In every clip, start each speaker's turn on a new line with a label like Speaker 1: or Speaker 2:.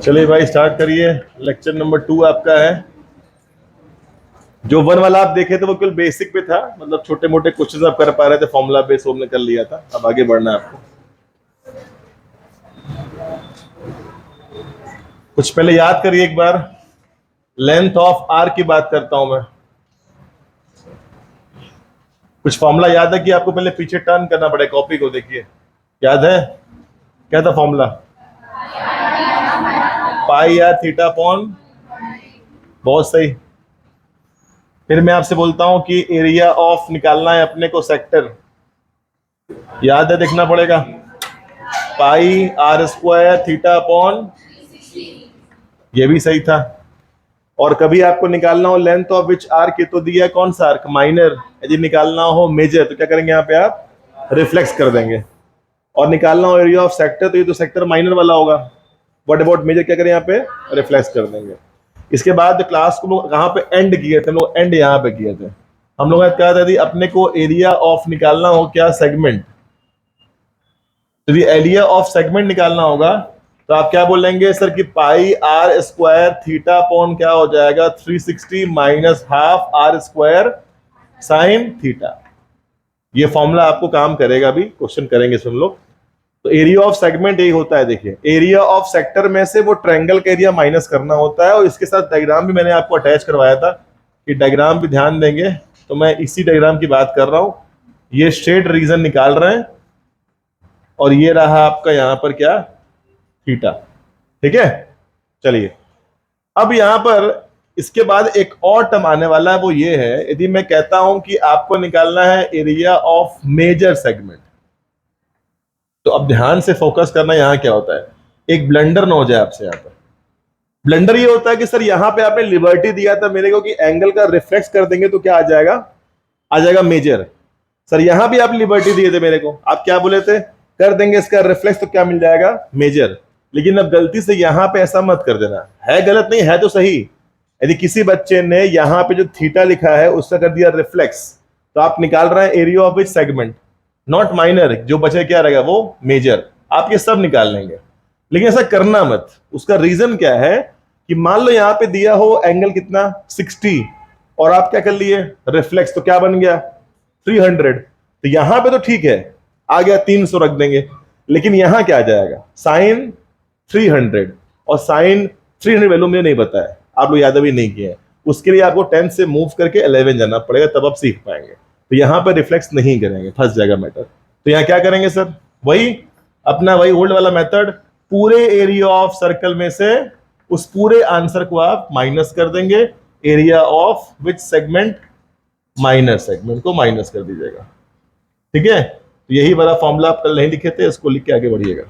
Speaker 1: चलिए भाई स्टार्ट करिए। लेक्चर नंबर 2 आपका है। जो 1 वाला आप देखे थे वो केवल बेसिक पे था, मतलब छोटे मोटे क्वेश्चन आप कर पा रहे थे, फॉर्मूला बेस वो हमने कर लिया था। अब आगे बढ़ना है आपको। कुछ पहले याद करिए एक बार। लेंथ ऑफ आर की बात करता हूं मैं। कुछ फॉर्मूला याद है कि आपको पहले पीछे टर्न करना पड़े, कॉपी को देखिए। याद है क्या था formula? Pi r theta upon. बहुत सही। फिर मैं आपसे बोलता हूं कि एरिया ऑफ निकालना है अपने को, सेक्टर। याद है, देखना पड़ेगा। पाई आर स्क्वायर थीटा अपॉन। ये भी सही था। और कभी आपको निकालना हो लेंथ ऑफ विच आर्क, तो दिया कौन सा आर्क? माइनर। यदि निकालना हो मेजर तो क्या करेंगे यहाँ पे आप? रिफ्लेक्स कर देंगे। और निकालना हो एरिया ऑफ सेक्टर तो ये तो सेक्टर माइनर वाला होगा। व्हाट अबाउट मेजर, क्या करें यहाँ पे? रिफ्लेक्स कर देंगे। इसके बाद क्लास को लोग कहाँ पे एंड किए थे? हम लोग एंड यहाँ पे किए थे। हम लोग कहा था यदि अपने को एरिया ऑफ निकालना हो क्या? सेगमेंट। यदि एरिया ऑफ सेगमेंट निकालना होगा तो आप क्या बोलेंगे सर कि pi r square theta upon क्या हो जाएगा? 360 minus half r square sine theta. ये फॉर्मूला आपको काम करेगा, अभी क्वेश्चन करेंगे इसमें हम लोग। तो एरिया ऑफ सेगमेंट यही होता है। देखिए, एरिया ऑफ सेक्टर में से वो ट्रायंगल का एरिया माइनस करना होता है। और इसके साथ डायग्राम भी मैंने आपको अटैच करवाया था कि डायग्राम भी ध्यान देंगे। तो मैं इसी डायग्राम की बात कर रहा हूं। ये स्ट्रेट रीजन निकाल रहे हैं और ये रहा आपका यहां पर क्या? थीटा। ठीक है, चलिए। अब यहां पर इसके बाद एक और टर्म आने वाला है, वो ये है यदि मैं कहता हूं कि आपको निकालना है एरिया ऑफ मेजर सेगमेंट। तो अब ध्यान से फोकस करना, यहां क्या होता है, एक ब्लंडर ना हो जाए आपसे। यहां पर ब्लंडर ये होता है कि सर यहां पे आपने लिबर्टी दिया था मेरे को कि एंगल का रिफ्लेक्स कर देंगे तो क्या आ जाएगा? आ जाएगा मेजर। सर यहां भी आप लिबर्टी दिए थे मेरे को, आप क्या बोले थे? कर देंगे इसका रिफ्लेक्स तो क्या मिल जाएगा? मेजर। लेकिन अब गलती से यहां पे ऐसा मत कर देना, है गलत नहीं है तो सही। यदि किसी बच्चे ने यहां पे जो थीटा लिखा है उसका कर दिया रिफ्लेक्स, तो आप निकाल रहे हैं area of which segment, not minor. जो बचे क्या रहेगा? वो मेजर। आप ये सब निकाल लेंगे, लेकिन ऐसा करना मत। उसका रीजन क्या है कि मान लो यहां पे दिया हो एंगल कितना? 60, और आप क्या कर लिए? रिफ्लेक्स, तो क्या बन गया? 300। तो यहां पे तो ठीक है, आ गया 300 रख देंगे। लेकिन यहां क्या आ जाएगा? साइन 300। और साइन 300 वैल्यू मुझे नहीं पता है, आप लोग याद भी नहीं किए हैं। उसके लिए आपको 10 से मूव करके 11 जाना पड़ेगा, तब आप सीख पाएंगे। तो यहां पर रिफ्लेक्स नहीं करेंगे, फंस जाएगा मैटर। तो यहां क्या करेंगे सर? वही अपना वही ओल्ड वाला मेथड। पूरे एरिया ऑफ सर्कल में से उस पूरे आंसर को आप माइनस कर देंगे। Area of which segment? Minor segment को माइनस कर दीजिएगा। ठीक है, तो यही वाला फॉर्मूला आप कल नहीं लिखे थे, इसको लिख के आगे बढ़िएगा।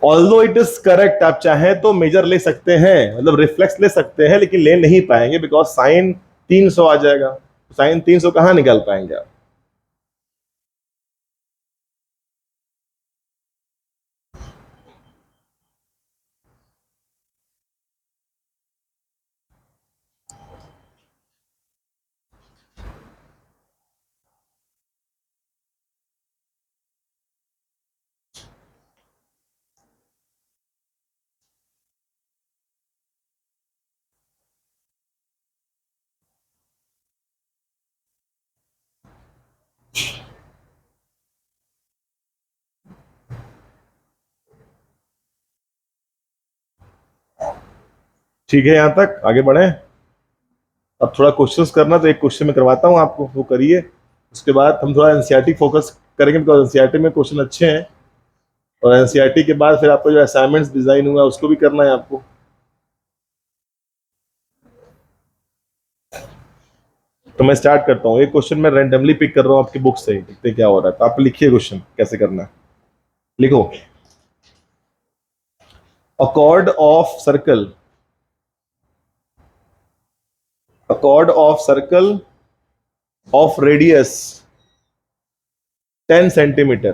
Speaker 1: ऑल्दो इट इज करेक्ट, आप चाहें तो मेजर ले सकते हैं, मतलब रिफ्लेक्स ले सकते हैं, लेकिन ले नहीं पाएंगे बिकॉज साइन 300 आ जाएगा। साइन 300 कहां निकाल पाएंगे आप? ठीक है, यहां तक आगे बढ़े। अब थोड़ा क्वेश्चंस करना, तो एक क्वेश्चन में करवाता हूं आपको, वो करिए। उसके बाद हम थोड़ा एनसीईआरटी फोकस करेंगे, बिकॉज एनसीईआरटी में क्वेश्चन अच्छे हैं। और एनसीईआरटी के बाद फिर आपको जो असाइनमेंट्स डिजाइन हुआ उसको भी करना है आपको। तो मैं स्टार्ट करता हूँ। एक क्वेश्चन मैं रैंडमली पिक कर रहा हूँ आपकी बुक से, देखते क्या हो रहा है। तो आप लिखिए क्वेश्चन कैसे करना है, लिखो। अ chord of circle, a chord of circle of radius 10 centimeter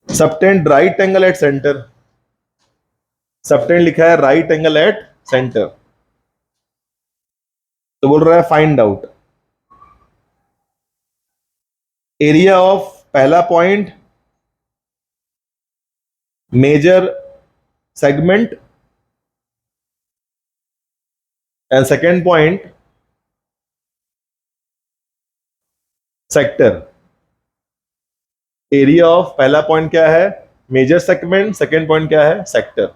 Speaker 1: subtend right angle at center। Subtend लिखा है राइट एंगल एट सेंटर। तो बोल रहा है फाइंड आउट एरिया ऑफ पहला point major segment and second point sector. Area of पहला point क्या है, मेजर सेगमेंट, सेकेंड पॉइंट क्या है, सेक्टर।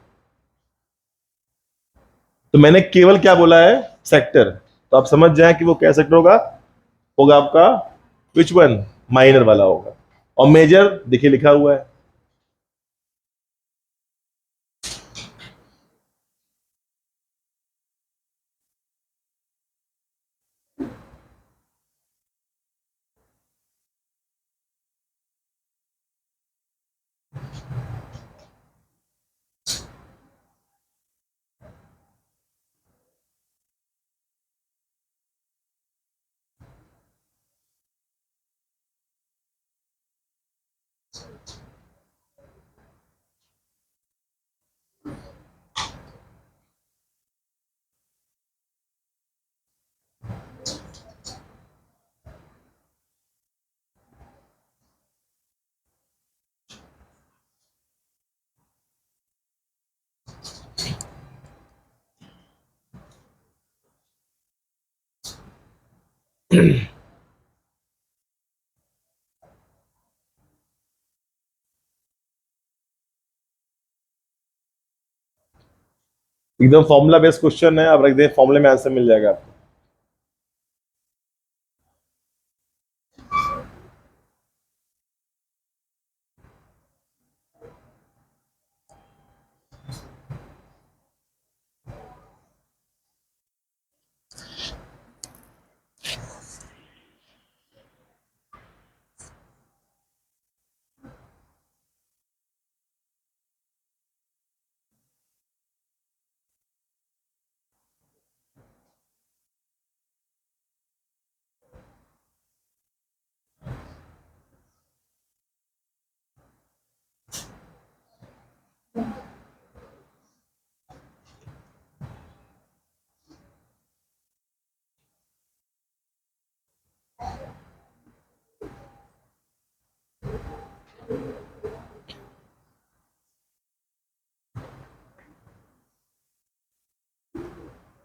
Speaker 1: तो मैंने केवल क्या बोला है, सेक्टर। तो आप समझ जाए कि वो क्या सेक्टर होगा, होगा आपका विच वन, माइनर वाला होगा। और मेजर देखिए लिखा हुआ है, एकदम फॉर्मूला बेस्ड क्वेश्चन है, आप रख दें फॉर्मूले में आंसर मिल जाएगा आपको।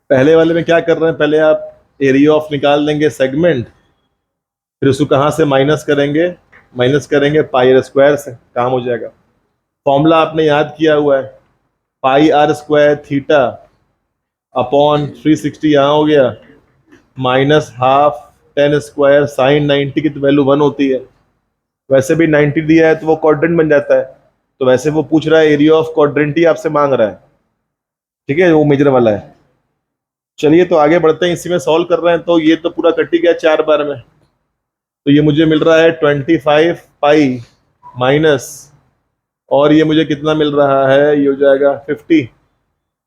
Speaker 1: पहले वाले में क्या कर रहे हैं, पहले आप एरिया ऑफ निकाल देंगे सेगमेंट, फिर उसको कहां से माइनस करेंगे, माइनस करेंगे पाई आर स्क्वायर से, काम हो जाएगा। फॉर्मूला आपने याद किया हुआ है, पाई आर स्क्वायर थीटा अपॉन 360 यहाँ हो गया, minus half ten square sine 90 की तो वैल्यू 1 होती है। वैसे भी 90 दिया है तो वो क्वाड्रेंट बन जाता है, तो वैसे वो पूछ रहा है एरिया ऑफ क्वाड्रेंट ही आपसे मांग रहा है, ठीक है, वो मेजर वाला है। चलिए तो आगे बढ़ते हैं, इसी में सॉल्व कर रहे हैं। तो ये तो पूरा कट ही गया 4 बार में, तो ये मुझे मिल रहा है 25 पाई माइनस, और ये मुझे कितना मिल रहा है, ये हो जाएगा 50।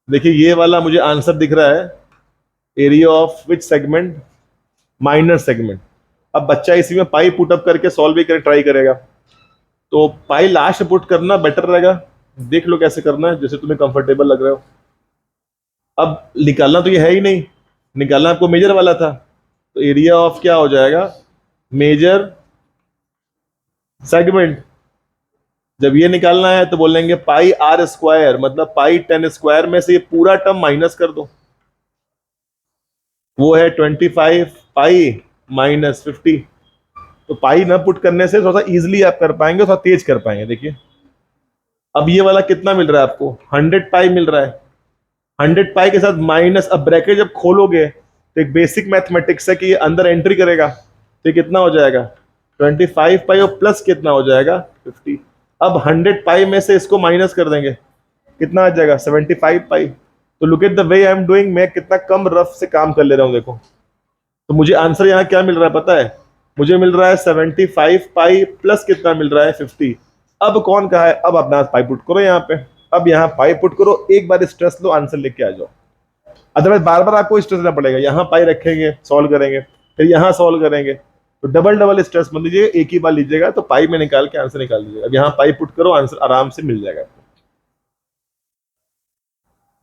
Speaker 1: देखिए ये वाला मुझे आंसर दिख रहा है, area of which segment, minor segment. अब बच्चा इसी में पाई पुट अप करके सॉल्व भी कर ट्राई करेगा, तो पाई लास्ट पुट करना बेटर रहेगा। देख लो कैसे करना है, जैसे तुम्हें कंफर्टेबल लग रहा हो। अब निकालना तो ये है ही नहीं, निकालना आपको मेजर वाला था, तो एरिया ऑफ क्या हो जाएगा, मेजर सेगमेंट। जब ये निकालना है तो बोलेंगे पाई आर स्क्वायर, मतलब पाई 10 स्क्वायर में से ये पूरा टर्म माइनस कर दो, वो है 25 पाई माइनस 50। तो पाई ना पुट करने से थोड़ा सा इजिली आप कर पाएंगे, थोड़ा तेज कर पाएंगे। देखिए अब ये वाला कितना मिल रहा है आपको, 100 पाई मिल रहा है। 100 पाई के साथ माइनस, अब ब्रैकेट जब खोलोगे तो एक बेसिक मैथमेटिक्स है कि ये अंदर एंट्री करेगा, तो ये कितना हो जाएगा 25 पाई और प्लस कितना हो जाएगा 50। अब 100 पाई में से इसको माइनस कर देंगे, कितना आ जाएगा 75 पाई। तो look at the way I am doing, मैं कितना कम रफ से काम कर ले रहा हूं देखो। तो मुझे आंसर यहाँ क्या मिल रहा है पता है, मुझे मिल रहा है 75 पाई प्लस कितना मिल रहा है 50। अब कौन कहा है, अब अपना पाई पुट करो यहाँ पे, अब यहाँ पाई पुट करो, एक बार स्ट्रेस लो, आंसर लेके आ जाओ। अदरवाइज बार बार आपको स्ट्रेस लेना पड़ेगा, यहाँ पाई रखेंगे सॉल्व करेंगे, फिर यहाँ सॉल्व करेंगे, तो डबल डबल स्ट्रेस मत लीजिएगा, एक ही बार लीजिएगा, तो पाई में निकाल के आंसर निकाल लीजिएगा। अब यहाँ पाई पुट करो, आंसर आराम से मिल जाएगा।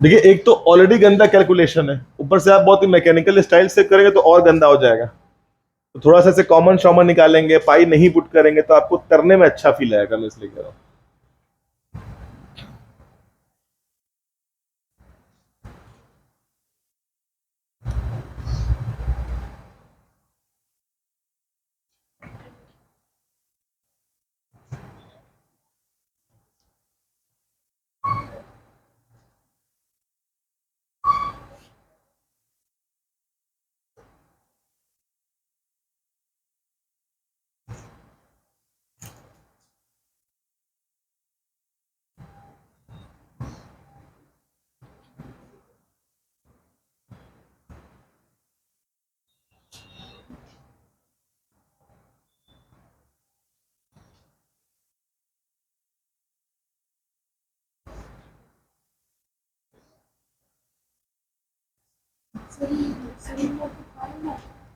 Speaker 1: देखिए एक तो ऑलरेडी गंदा कैलकुलेशन है, ऊपर से आप बहुत ही मैकेनिकल स्टाइल से करेंगे तो और गंदा हो जाएगा। तो थोड़ा सा से कॉमन शॉमन निकालेंगे, पाई नहीं पुट करेंगे तो आपको करने में अच्छा फील आएगा, मैं इसलिए कह रहा हूँ।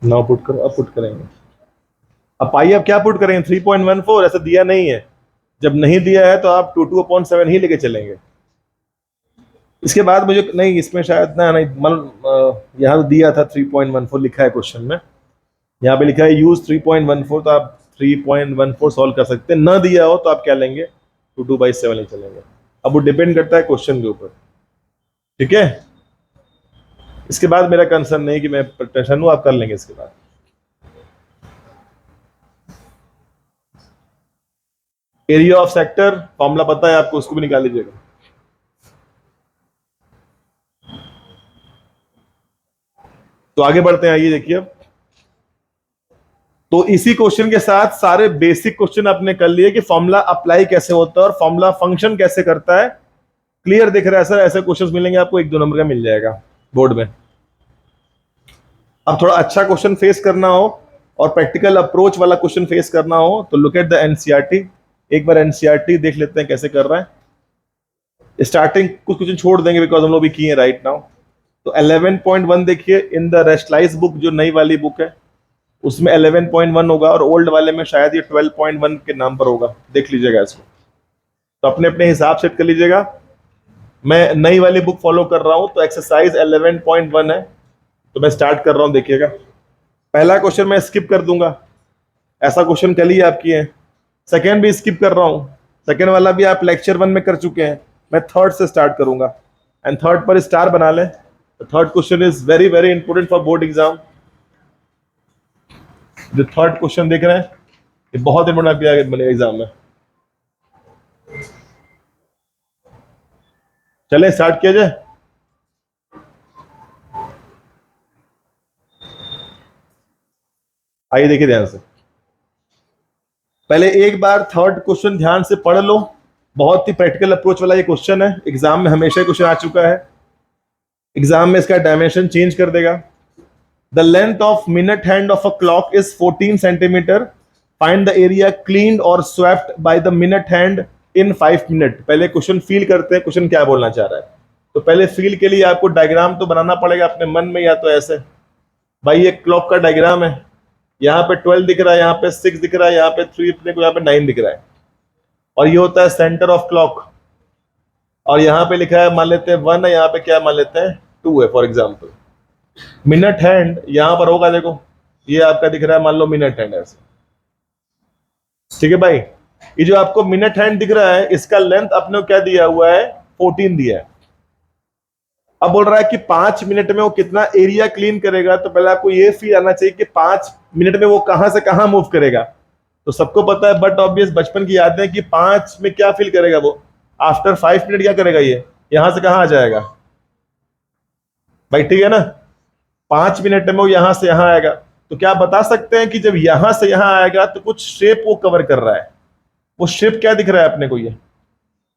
Speaker 1: नौ पुट करो, अब पुट करेंगे। अब पाई अब क्या पुट करेंगे, 3.14, ऐसा दिया नहीं है। जब नहीं दिया है तो आप 2/7 ही लेके चलेंगे। इसके बाद मुझे नहीं, इसमें शायद ना नहीं, मतलब यहाँ तो दिया था 3.14 लिखा है क्वेश्चन में, यहाँ पे लिखा है यूज 3.14, तो आप 3.14 सॉल्व कर सकते हैं। ना दिया हो तो आप क्या लेंगे, 2/7 ही चलेंगे। अब वो डिपेंड करता है क्वेश्चन के ऊपर, ठीक है। इसके बाद मेरा कंसर्न नहीं कि मैं टेंशन हूं, आप कर लेंगे इसके बाद। एरिया ऑफ सेक्टर फॉर्मूला पता है आपको, उसको भी निकाल लीजिएगा। तो आगे बढ़ते हैं, आइए देखिए। तो इसी क्वेश्चन के साथ सारे बेसिक क्वेश्चन आपने कर लिए कि फॉर्मूला अप्लाई कैसे होता है और फॉर्मूला फंक्शन कैसे करता है। क्लियर दिख रहा है सर? ऐसे क्वेश्चंस मिलेंगे आपको, 1-2 नंबर का मिल जाएगा बोर्ड में। अब थोड़ा अच्छा क्वेश्चन फेस करना हो और प्रैक्टिकल अप्रोच वाला क्वेश्चन फेस करना हो तो लुक एट द एनसीईआरटी। एक बार एनसीईआरटी देख लेते हैं कैसे कर रहा है। स्टार्टिंग कुछ क्वेश्चन छोड़ देंगे बिकॉज हम लोग भी किए राइट नाउ। तो 11.1 देखिए, इन द रेस्टलाइज बुक, जो नई वाली बुक है उसमें 11.1 होगा और ओल्ड वाले में शायद ये 12.1 के नाम पर होगा, देख लीजिएगा इसको। तो अपने अपने हिसाब सेट कर लीजिएगा। मैं नई वाली बुक फॉलो कर रहा हूं तो एक्सरसाइज 11.1 है, तो मैं स्टार्ट कर रहा हूं। देखिएगा पहला क्वेश्चन मैं स्किप कर दूंगा, ऐसा क्वेश्चन कल ही आप किए हैं। सेकेंड भी स्किप कर रहा हूं, सेकेंड वाला भी आप लेक्चर 1 में कर चुके हैं। मैं थर्ड से स्टार्ट करूंगा एंड थर्ड पर स्टार बना लें। Third question is very very important for board exam. जो थर्ड क्वेश्चन देख रहे हैं ये बहुत इंपॉर्टेंट बनेगा एग्जाम में। चले स्टार्ट किया जाए। आइए देखिए ध्यान से, पहले एक बार थर्ड क्वेश्चन ध्यान से पढ़ लो। बहुत ही प्रैक्टिकल अप्रोच वाला ये क्वेश्चन है, एग्जाम में हमेशा क्वेश्चन आ चुका है। एग्जाम में इसका डायमेंशन चेंज कर देगा। The length of minute hand of a clock is 14 centimetre. Find the area cleaned और swept by the minute hand in 5 minute. पहले क्वेश्चन फील करते हैं, क्वेश्चन क्या बोलना चाह रहा है। तो पहले फील के लिए आपको डायग्राम तो बनाना पड़ेगा अपने मन में, या तो ऐसे, भाई ये क्लॉक का डायग्राम है, यहाँ पे 12 दिख रहा है, यहाँ पे 6 दिख रहा है, यहाँ पे 3, अपने को यहाँ पे 9 दिख रहा है, और ये होता है सेंटर ऑफ क्लॉक। और यहाँ पे लिखा है, मान लेते हैं 1 है, यहाँ पे क्या मान लेते हैं 2 है फॉर एग्जाम्पल। मिनट हैंड यहाँ पर होगा, देखो ये आपका दिख रहा है, मान लो मिनट हैंड ऐसे, ठीक है भाई। ये जो आपको मिनट हैंड दिख रहा है इसका लेंथ अपने को क्या दिया हुआ है, 14 दिया है। अब बोल रहा है कि 5 मिनट में वो कितना एरिया क्लीन करेगा। तो पहले आपको ये फील आना चाहिए कि 5 मिनट में वो कहां से कहां मूव करेगा। तो सबको पता है, बट ऑब्वियस बचपन की याद है कि 5 में क्या फील करेगा वो, आफ्टर 5 मिनट क्या करेगा, ये यहां से कहां आ जाएगा भाई, ठीक है ना। 5 मिनट में वो यहां से यहां आएगा। तो क्या बता सकते हैं कि जब यहां से यहां आएगा तो कुछ शेप वो कवर कर रहा है। वो शेप क्या दिख रहा है अपने को, ये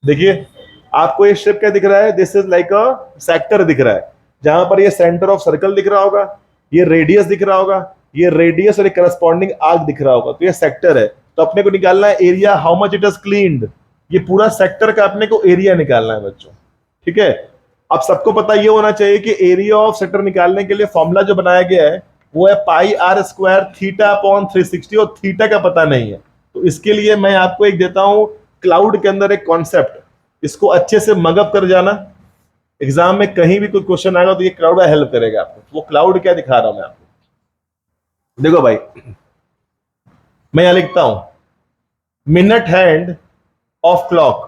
Speaker 1: देखिए आपको ये शेप क्या दिख रहा है, this is like a sector दिख रहा है, जहां पर ये सेंटर ऑफ सर्कल दिख रहा होगा, ये रेडियस दिख रहा होगा, ये रेडियस और एक करस्पॉन्डिंग आर्क दिख रहा होगा। तो ये सेक्टर है। तो अपने को निकालना है area, how much it is cleaned. ये पूरा सेक्टर का अपने को एरिया निकालना है बच्चों, ठीक है। अब सबको पता ये होना चाहिए कि एरिया ऑफ सेक्टर निकालने के लिए फॉर्मूला जो बनाया गया है वो है पाई आर स्क्वायर थीटा अपॉन 360, और थीटा का पता नहीं है। तो इसके लिए मैं आपको एक देता हूं क्लाउड के अंदर एक कॉन्सेप्ट, इसको अच्छे से मगअप कर जाना। एग्जाम में कहीं भी कोई क्वेश्चन आएगा तो ये क्लाउड हेल्प करेगा आपको। वो क्लाउड क्या दिखा रहा हूं मैं आपको, देखो भाई, मैं यहां लिखता हूं मिनट हैंड ऑफ क्लॉक।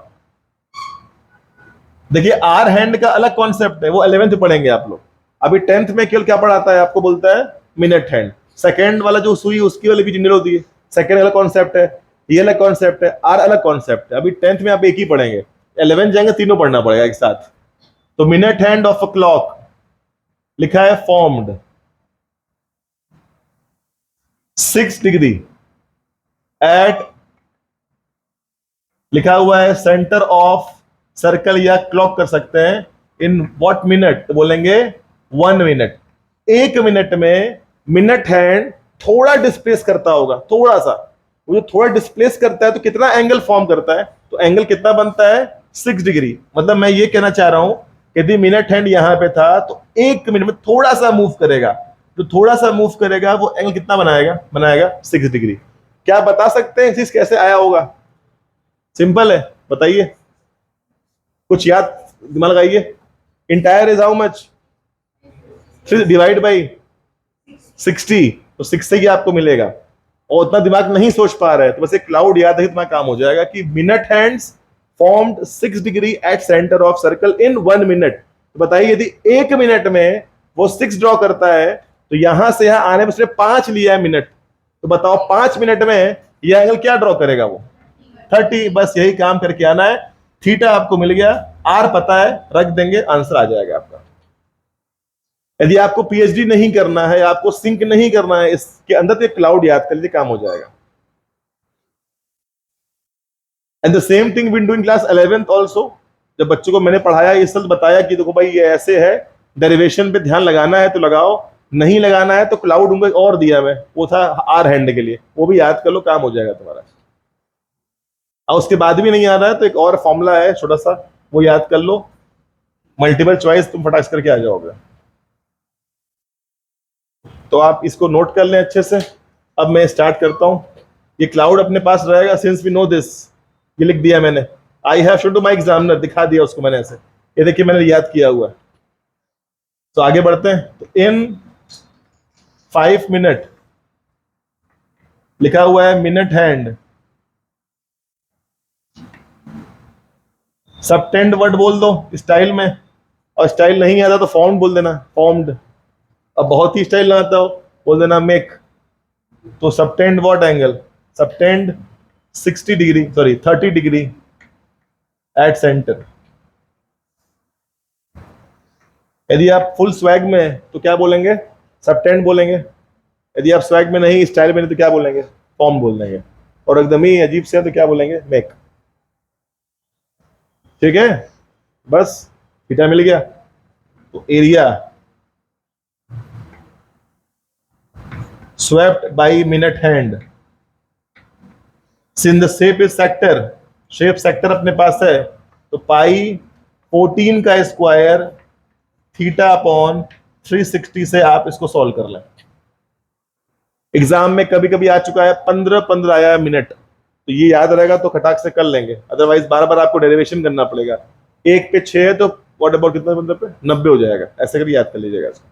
Speaker 1: देखिए आर हैंड का अलग कॉन्सेप्ट है, वो 11th पढ़ेंगे आप लोग। अभी 10th में केवल क्या पढ़ाता है आपको, बोलता है मिनट हैंड। सेकंड वाला जो सुई उसकी वाली भी जनरल होती है, सेकंड अलग कॉन्सेप्ट है, ये अलग कॉन्सेप्ट है, आर अलग कॉन्सेप्ट है। अभी 10th में आप एक ही पढ़ेंगे, 11 जाएंगे तीनों पढ़ना पड़ेगा एक साथ। तो minute hand of a clock लिखा है फॉर्म्ड 6 डिग्री एट, लिखा हुआ है सेंटर ऑफ सर्कल, या क्लॉक कर सकते हैं इन व्हाट मिनट, तो बोलेंगे 1 मिनट। 1 मिनट में मिनट हैंड थोड़ा डिस्प्लेस करता होगा, थोड़ा सा। वो जो थोड़ा डिस्प्लेस करता है तो कितना एंगल फॉर्म करता है, तो एंगल कितना बनता है 6 डिग्री। मतलब मैं ये कहना चाह रहा हूं यदि मिनट हैंड यहां पे था तो 1 मिनट में थोड़ा सा मूव करेगा, तो थोड़ा सा मूव करेगा वो एंगल कितना बनाएगा 6 डिग्री। क्या बता सकते हैं चीज कैसे आया होगा? सिंपल है, बताइए, कुछ याद दिमाग लगाइए। Entire is how much, divide by 60, तो 6 से ही आपको मिलेगा। और उतना दिमाग नहीं सोच पा रहे हैं तो बस एक क्लाउड याद है, इतना काम हो जाएगा कि minute hands formed 6 degree at centre of circle in 1 minute. तो बताइए यदि 1 मिनट में वो 6 ड्रॉ करता है तो यहां से यहां आने में उसने 5 लिया है मिनट, तो बताओ 5 मिनट में यह एंगल क्या ड्रॉ करेगा वो 30। बस यही काम करके आना है। थीटा आपको मिल गया, आर पता है, रख देंगे, आंसर आ जाएगा आपका। यदि आपको पीएचडी नहीं करना है, आपको सिंक नहीं करना है इसके अंदर, तो क्लाउड याद कर लीजिए, काम हो जाएगा। And the same thing win doing class 11th also. जब बच्चों को मैंने पढ़ाया ये सब बताया कि देखो भाई ये ऐसे है, डेरिवेशन पे ध्यान लगाना है तो लगाओ, नहीं लगाना है तो क्लाउड उनको और दिया मैं, वो था आर हैंड के लिए, वो भी याद कर लो, काम हो जाएगा तुम्हारा। और उसके बाद भी नहीं आ रहा है तो एक और फॉर्मूला है छोटा सा, वो याद कर लो, मल्टीपल चॉइस, तुम फटाक करके आ जाओगे। तो आप इसको नोट कर लें अच्छे से। अब मैं स्टार्ट करता हूं। ये क्लाउड अपने पास रहेगा, सिंस वी नो दिस, ये लिख दिया मैंने। I have showed to my examiner, दिखा दिया उसको मैंने ऐसे, ये देखिए मैंने याद किया हुआ है। तो आगे बढ़ते हैं। तो इन 5 मिनट लिखा हुआ है मिनट हैंड, सबटेंड वर्ड बोल दो स्टाइल में, और स्टाइल नहीं आता तो फॉर्म्ड बोल देना, फॉर्म्ड। अब बहुत ही स्टाइल ना आता हो बोल देना मेक। तो subtend what angle, subtend 60 degree, sorry 30 degree at centre. यदि आप फुल स्वैग में है तो क्या बोलेंगे, सबटेंड बोलेंगे। यदि आप स्वैग में नहीं, स्टाइल में नहीं, तो क्या बोलेंगे, फॉर्म बोल देंगे। और एकदम ही अजीब से है तो क्या बोलेंगे, मेक। ठीक है, बस थीटा मिल गया। तो area swept by minute hand, since the shape is sector, shape sector अपने पास है, तो पाई 14 का स्क्वायर थीटा अपॉन 360 से आप इसको सॉल्व कर लें। एग्जाम में कभी कभी आ चुका है 15 आया है मिनट, तो ये याद रहेगा तो खटाक से कर लेंगे, अदरवाइज बार बार आपको डेरिवेशन करना पड़ेगा। 1 पे 6 है तो व्हाट अबाउट कितना, मतलब पे 90 हो जाएगा, ऐसे करके याद कर लीजिएगा इसको।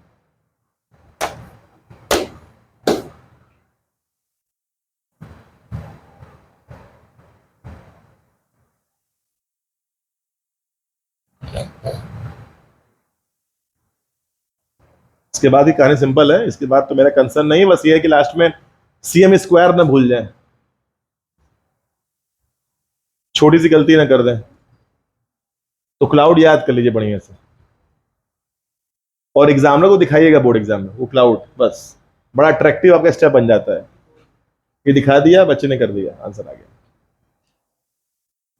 Speaker 1: इसके बाद ही कहानी सिंपल है, इसके बाद तो मेरा कंसर्न नहीं, बस ये है कि लास्ट में सीएम स्क्वायर ना भूल जाए, छोटी सी गलती ना कर दें। तो क्लाउड याद कर लीजिए बढ़िया से, और एग्जामिनर को दिखाइएगा बोर्ड एग्जाम में वो क्लाउड, बस बड़ा अट्रैक्टिव आपका स्टेप बन जाता है। ये दिखा दिया, बच्चे ने कर दिया, आंसर आ गया।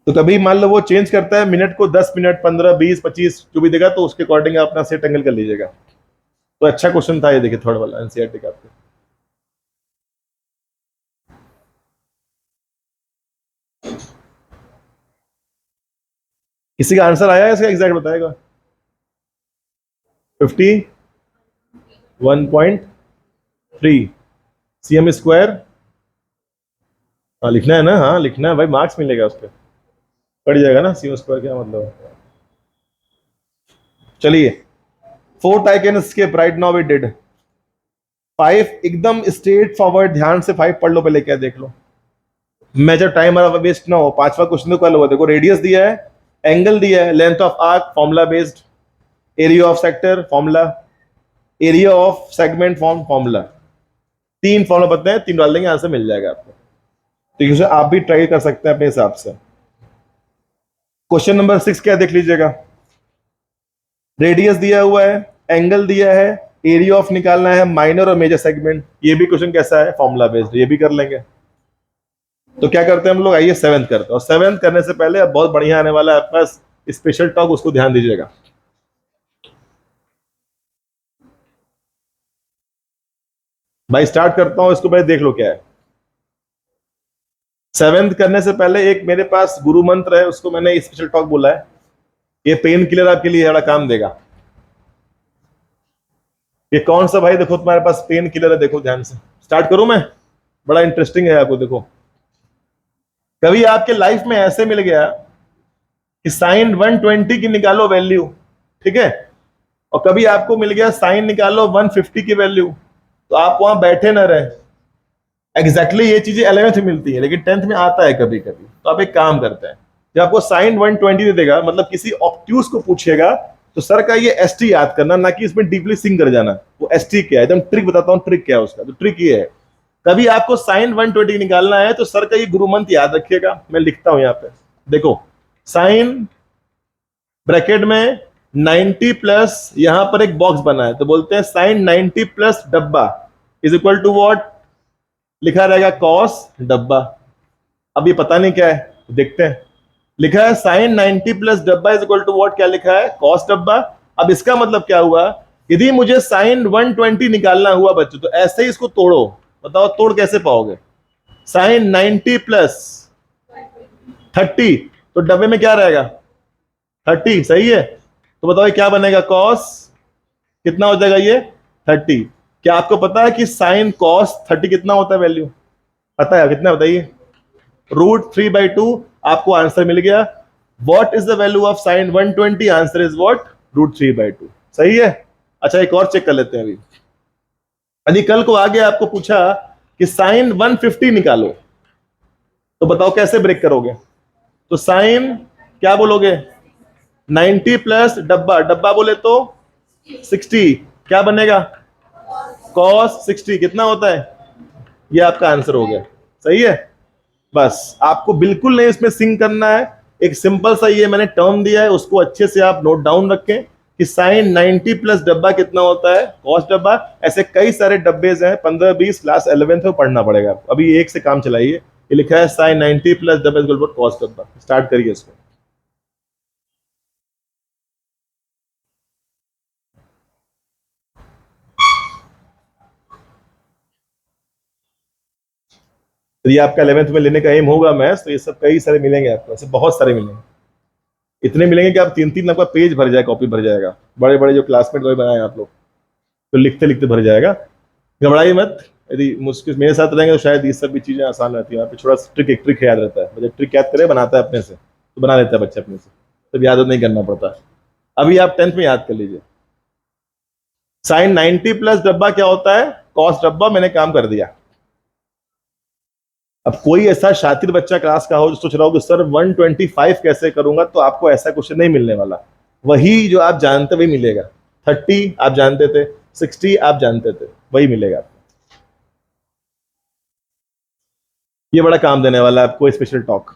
Speaker 1: तो कभी मान लो वो चेंज करता है मिनट को 10 मिनट, 15, 20, 25 जो भी देगा, तो उसके अकॉर्डिंग अपना सेट एंगल कर लीजिएगा। तो अच्छा क्वेश्चन था ये, देखिए थर्ड वाला एनसीईआरटी का आपके। किसी का आंसर आया है इसका, एग्जैक्ट बताएगा। 51.3 सीएम स्क्वायर, हाँ लिखना है ना, हाँ लिखना है भाई, मार्क्स मिलेगा उस पर, पड़ जाएगा ना सीएम स्क्वायर क्या मतलब है। चलिए 4 I can skip right now we did 5 एकदम स्ट्रेट फॉरवर्ड, ध्यान से 5 पढ़ लो पहले, क्या देख लो, मेजर टाइम हमारा वेस्ट ना हो। 5वां क्वेश्चन तो कर लो। देखो रेडियस दिया है, एंगल दिया है, length of arc formula based, area of sector formula, area of segment formula, 3 formula पता है, 3 डाल देंगे आंसर मिल जाएगा आपको। तो इसे आप भी ट्राई कर सकते हैं अपने हिसाब से। क्वेश्चन नंबर 6 क्या देख लीजिएगा, रेडियस दिया हुआ है, एंगल दिया है, एरिया ऑफ निकालना है, माइनर और मेजर सेगमेंट। ये भी क्वेश्चन कैसा है, फॉर्मूला बेस्ड, ये भी कर लेंगे। तो क्या करते हैं हम लोग, आइए 7th करते हैं। और 7th करने से पहले अब बहुत बढ़िया आने वाला है आपके पास स्पेशल टॉक, उसको ध्यान दीजिएगा। भाई स्टार्ट करता हूं, इसको पहले देख लो क्या है। 7th करने से पहले एक मेरे पास गुरु मंत्र है, उसको मैंने स्पेशल टॉक बोला है। ये पेन किलर आपके लिए बड़ा काम देगा। ये कौन सा भाई, देखो तुम्हारे पास पेन किलर है, देखो ध्यान से। स्टार्ट करूं मैं, बड़ा इंटरेस्टिंग है आपको। देखो कभी आपके लाइफ में ऐसे मिल गया कि साइन 120 की निकालो वैल्यू, ठीक है, और कभी आपको मिल गया साइन निकालो 150 की वैल्यू, तो आप वहां बैठे ना रहे। एग्जैक्टली ये चीजें 11th में मिलती है, लेकिन 10th में आता है कभी कभी। तो आप एक काम करते हैं, जब आपको साइन 120 दे देगा, मतलब किसी ऑब्ट्यूज को पूछेगा, तो सर का ये एसटी याद करना, ना कि इसमें डीपली सिंक कर जाना। वो एसटी क्या है, एकदम ट्रिक बताता हूँ, ट्रिक क्या है उसका। तो ट्रिक ये है, कभी आपको साइन 120 निकालना है तो सर का ये गुरु मंत्र याद रखिएगा। मैं लिखता हूं यहां पे, देखो साइन ब्रैकेट में 90 प्लस, यहां पर एक बॉक्स बना है, तो बोलते हैं साइन 90 प्लस डब्बा इज इक्वल टू व्हाट, लिखा रहेगा कॉस डब्बा। अब ये पता नहीं क्या है, तो देखते हैं। लिखा है साइन 90 प्लस डब्बा इज इक्वल टू व्हाट, क्या लिखा है, कॉस डब्बा। अब इसका मतलब क्या हुआ, यदि मुझे साइन 120 निकालना हुआ बच्चों, तो ऐसे ही इसको तोड़ो। बताओ तोड़ कैसे पाओगे, साइन 90 प्लस 30, तो डब्बे में क्या रहेगा 30, सही है। तो बताओ ये क्या बनेगा, कॉस, कितना हो जाएगा ये 30। क्या आपको पता है कि साइन कॉस 30 कितना होता है वैल्यू, पता है कितना, बताइए, √3/2। आपको आंसर मिल गया। What is the value of sine 120, answer is what, √3/2, सही है। अच्छा एक और चेक कर लेते हैं अभी। यदि कल को आगे आपको पूछा कि साइन 150 निकालो, तो बताओ कैसे ब्रेक करोगे। तो साइन क्या बोलोगे, 90 प्लस डब्बा, डब्बा बोले तो 60, क्या बनेगा, कॉस 60, कितना होता है, ये आपका आंसर हो गया, सही है। बस आपको बिल्कुल नहीं इसमें सिंक करना है, एक सिंपल सा ये मैंने टर्म दिया है, उसको अच्छे से आप नोट डाउन रखें कि साइन 90 प्लस डब्बा कितना होता है, कॉस डब्बा। ऐसे कई सारे डब्बेज हैं, 15 20 क्लास 11th में पढ़ना पड़ेगा आपको। अभी एक से काम चलाइए, ये लिखा है साइन 90 प्लस डब्बा इक्वल टू कॉस डब्बा। स्टार्ट करिए इसको। तो ये आपका 11th में लेने का एम होगा मैथ्स, तो ये सब कई सारे मिलेंगे आपको, ऐसे बहुत सारे मिलेंगे। इतने मिलेंगे कि आप 3-3 आपका पेज भर जाएगा, कॉपी भर जाएगा। बड़े बड़े जो क्लासमेट वही बनाए आप लोग, तो लिखते लिखते भर जाएगा। घबराइए मत, यदि मुश्किल मेरे साथ रहेंगे तो शायद ये सब भी चीजें आसान रहती है। यहाँ पे थोड़ा ट्रिक, एक ट्रिक याद रहता है, मुझे ट्रिक याद करे बनाता है अपने से, तो बना लेता है बच्चे अपने से, तब याद नहीं करना पड़ता। अभी आप 10th में याद कर लीजिए, साइन 90 प्लस डब्बा क्या होता है, कॉस डब्बा। मैंने काम कर दिया। अब कोई ऐसा शातिर बच्चा क्लास का हो जो सोच रहा हो कि सर 125 कैसे करूंगा, तो आपको ऐसा क्वेश्चन नहीं मिलने वाला। वही जो आप जानते वही मिलेगा। 30 आप जानते थे, 60 आप जानते थे, वही मिलेगा आपको। ये बड़ा काम देने वाला है आपको स्पेशल टॉक।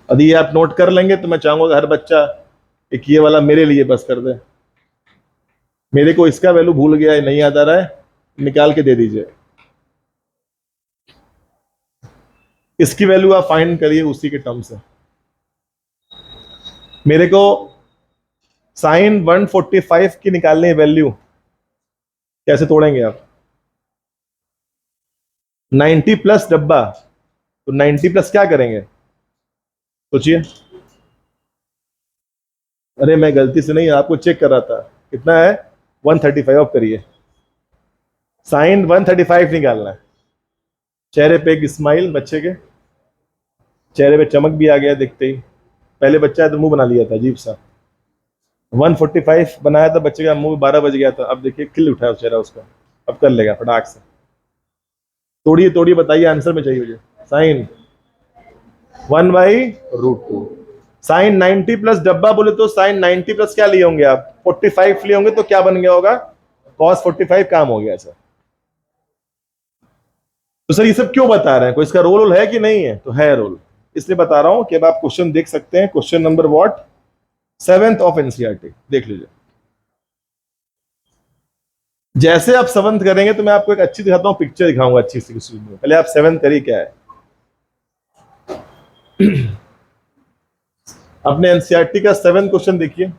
Speaker 1: यदि ये आप नोट कर लेंगे तो मैं चाहूंगा हर बच्चा एक ये वाला मेरे लिए बस कर दे। मेरे को इसका वैल्यू भूल गया है, नहीं याद आ रहा है, निकाल के दे दीजिए। इसकी वैल्यू आप फाइंड करिए उसी के टर्म से। मेरे को साइन 145 की निकालनी है वैल्यू, कैसे तोड़ेंगे आप, 90 प्लस डब्बा, तो 90 प्लस क्या करेंगे, सोचिए। अरे मैं गलती से नहीं, आपको चेक कर रहा था। कितना है, 135 ऑफ करिए। साइन 135 निकालना है। चेहरे पे एक स्माइल, बच्चे के चेहरे पे चमक भी आ गया देखते ही। पहले बच्चा है तो मुंह बना लिया था अजीब सा। 145 बनाया था, बच्चे का मुंह 12 बज गया था, अब देखिए खिल उठा है चेहरा उसका, अब कर लेगा फटाक से। तोड़िए तोड़िए, बताइए आंसर में चाहिए मुझे। साइन 1/√2। साइन 90 प्लस डब्बा बोले तो साइन 90 प्लस क्या लिए होंगे आप, 45 लिए होंगे, तो क्या बन गया होगा, cos 45 काम हो गया सर। तो सर ये सब क्यों बता रहे हैं, कोई इसका रोल है कि नहीं है, तो है रोल, इसलिए बता रहा हूं कि अब आप क्वेश्चन देख सकते हैं। Question number what, 7th of NCERT देख लीजिए। जैसे आप 7th करेंगे तो मैं आपको एक अच्छी दिखाता हूं, पिक्चर दिखाऊंगा अच्छी सी किसी में। पहले आप 7th करिए क्या है। अपने एनसीईआरटी का 7th क्वेश्चन देखिए।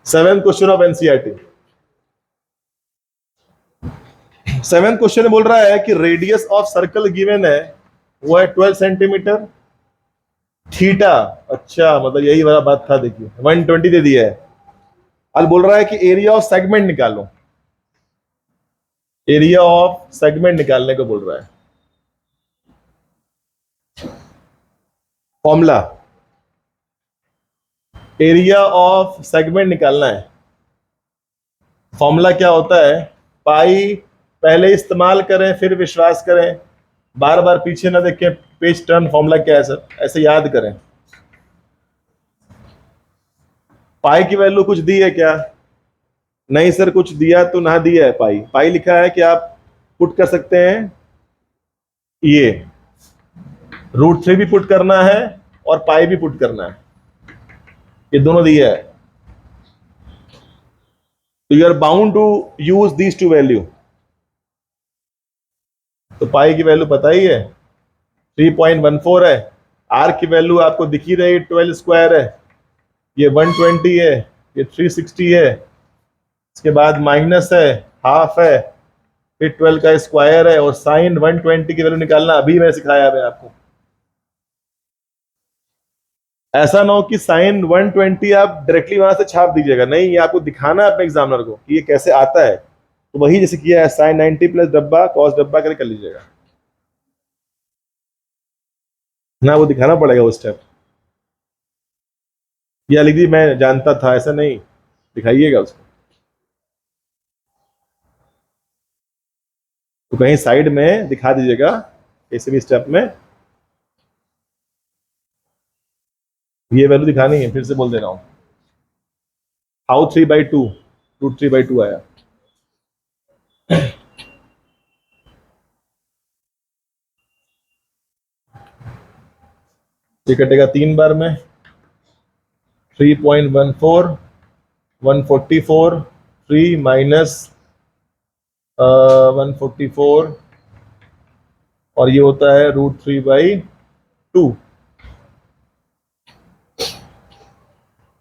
Speaker 1: 7th question of NCERT. 7th question में बोल रहा है कि रेडियस ऑफ सर्कल गिवन है, वो है 12 सेंटीमीटर। थीटा, अच्छा मतलब यही वाला बात था, देखिए 120 दे दिया है। अब बोल रहा है कि एरिया ऑफ सेगमेंट निकालो, एरिया ऑफ सेगमेंट निकालने को बोल रहा है। फॉर्मूला, एरिया ऑफ सेगमेंट निकालना है। फॉर्मूला क्या होता है, पाई, पहले इस्तेमाल करें फिर विश्वास करें, बार बार पीछे ना देखें, पेज टर्न। फॉर्मूला क्या है सर, ऐसे याद करें। पाई की वैल्यू कुछ दी है क्या, नहीं सर कुछ दिया तो ना दिया है। पाई, पाई लिखा है कि आप पुट कर सकते हैं, ये √3 भी पुट करना है और पाई भी पुट करना है, ये दोनों दिया है। तो you are bound to use these two value. तो पाई की वैल्यू पता ही है, 3.14 है। आर की वैल्यू आपको दिख ही रही, 12 स्क्वायर है, ये 120 है, ये 360 है, इसके बाद माइनस है, हाफ है, फिर 12 का स्क्वायर है, और साइन 120 की वैल्यू निकालना अभी मैंने सिखाया है आपको। ऐसा ना हो कि साइन 120 आप डायरेक्टली वहां से छाप दीजिएगा, नहीं, ये आपको दिखाना है अपने एग्जामिनर को कि ये कैसे आता है। तो वही जैसे किया है, साइन 90 प्लस डब्बा कॉस डब्बा करके कर लीजिएगा ना, वो दिखाना पड़ेगा वो स्टेप। या लिख दी मैं जानता था, ऐसा नहीं, दिखाइएगा उसको। तो कहीं साइड में दिखा दीजिएगा किसी भी स्टेप में, ये वैल्यू दिखानी है। फिर से बोल दे रहा हूं, हाउ 3/2, √3/2 आया। ये कटेगा 3 बार में, 3.14, 144, 3 माइनस 144, और ये होता है √3/2।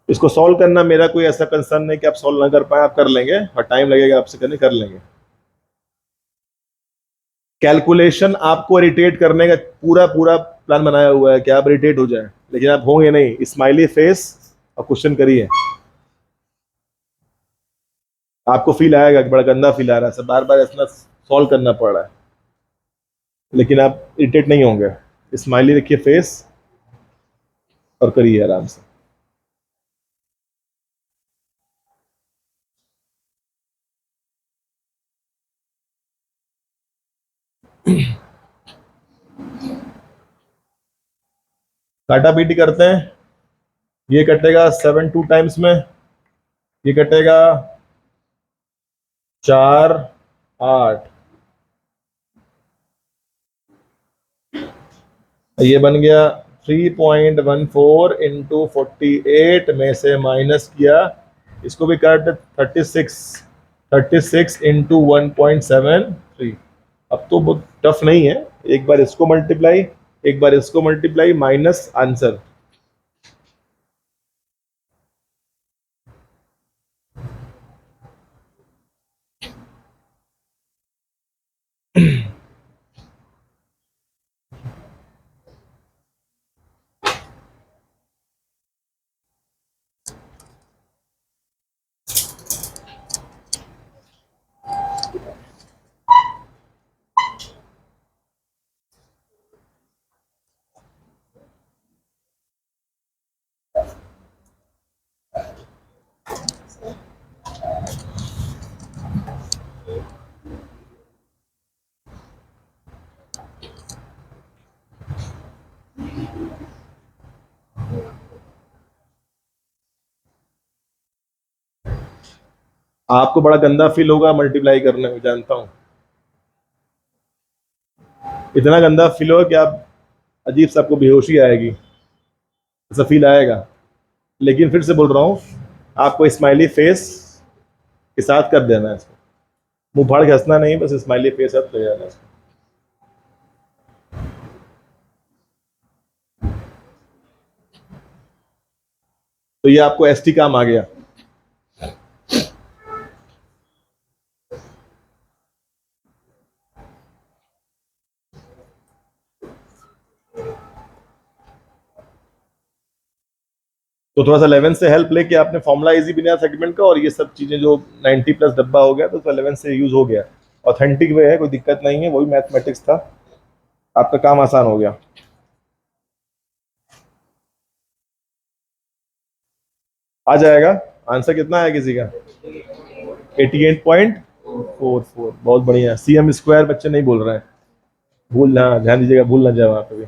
Speaker 1: इसको सॉल्व करना मेरा कोई ऐसा कंसर्न नहीं कि आप सॉल्व ना कर पाए, आप कर लेंगे, और टाइम लगेगा आपसे करने, कर लेंगे। कैलकुलेशन आपको इरिटेट करने का पूरा पूरा प्लान बनाया हुआ है कि आप इरिटेट हो जाए, लेकिन आप होंगे नहीं। स्माइली फेस और क्वेश्चन करिए, आपको फील आएगा कि बड़ा गंदा फील आ रहा है सर, बार बार इतना सॉल्व करना पड़ रहा है, लेकिन आप इरिटेट नहीं होंगे। स्माइली रखिए फेस और करिए आराम से। काटा पीटी करते हैं, ये कटेगा 7 2 टाइम्स में, ये कटेगा 4 8, ये बन गया 3.14 इंटू 48 में से माइनस किया, इसको भी काट, 36 इंटू 1.73। अब तो बहुत टफ नहीं है, एक बार इसको मल्टीप्लाई, एक बार इसको मल्टीप्लाई, माइनस आंसर। आपको बड़ा गंदा फील होगा मल्टीप्लाई करने में, जानता हूं, इतना गंदा फील होगा कि आप अजीब सा, आपको बेहोशी आएगी, ऐसा फील आएगा। लेकिन फिर से बोल रहा हूँ, आपको स्माइली फेस के साथ कर देना है इसको, मुंह फाड़ के हंसना नहीं, बस स्माइली फेस साथ कर देना है इसको। तो ये आपको एसटी काम आ गया। तो थोड़ा सा 11 से हेल्प लेके आपने फॉर्मूला इजी बनाया सेगमेंट का, और ये सब चीजें जो 90 प्लस डब्बा हो गया, तो 11 से यूज हो गया। ऑथेंटिक वे है, कोई दिक्कत नहीं है, वही मैथमेटिक्स था, आपका काम आसान हो गया। आ जाएगा आंसर, कितना है किसी का? 88.44। बहुत बढ़िया। सीएम स्क्वायर बच्चे नहीं बोल रहे हैं, भूलना, ध्यान दीजिएगा, भूल ना जाए वहां पे भी।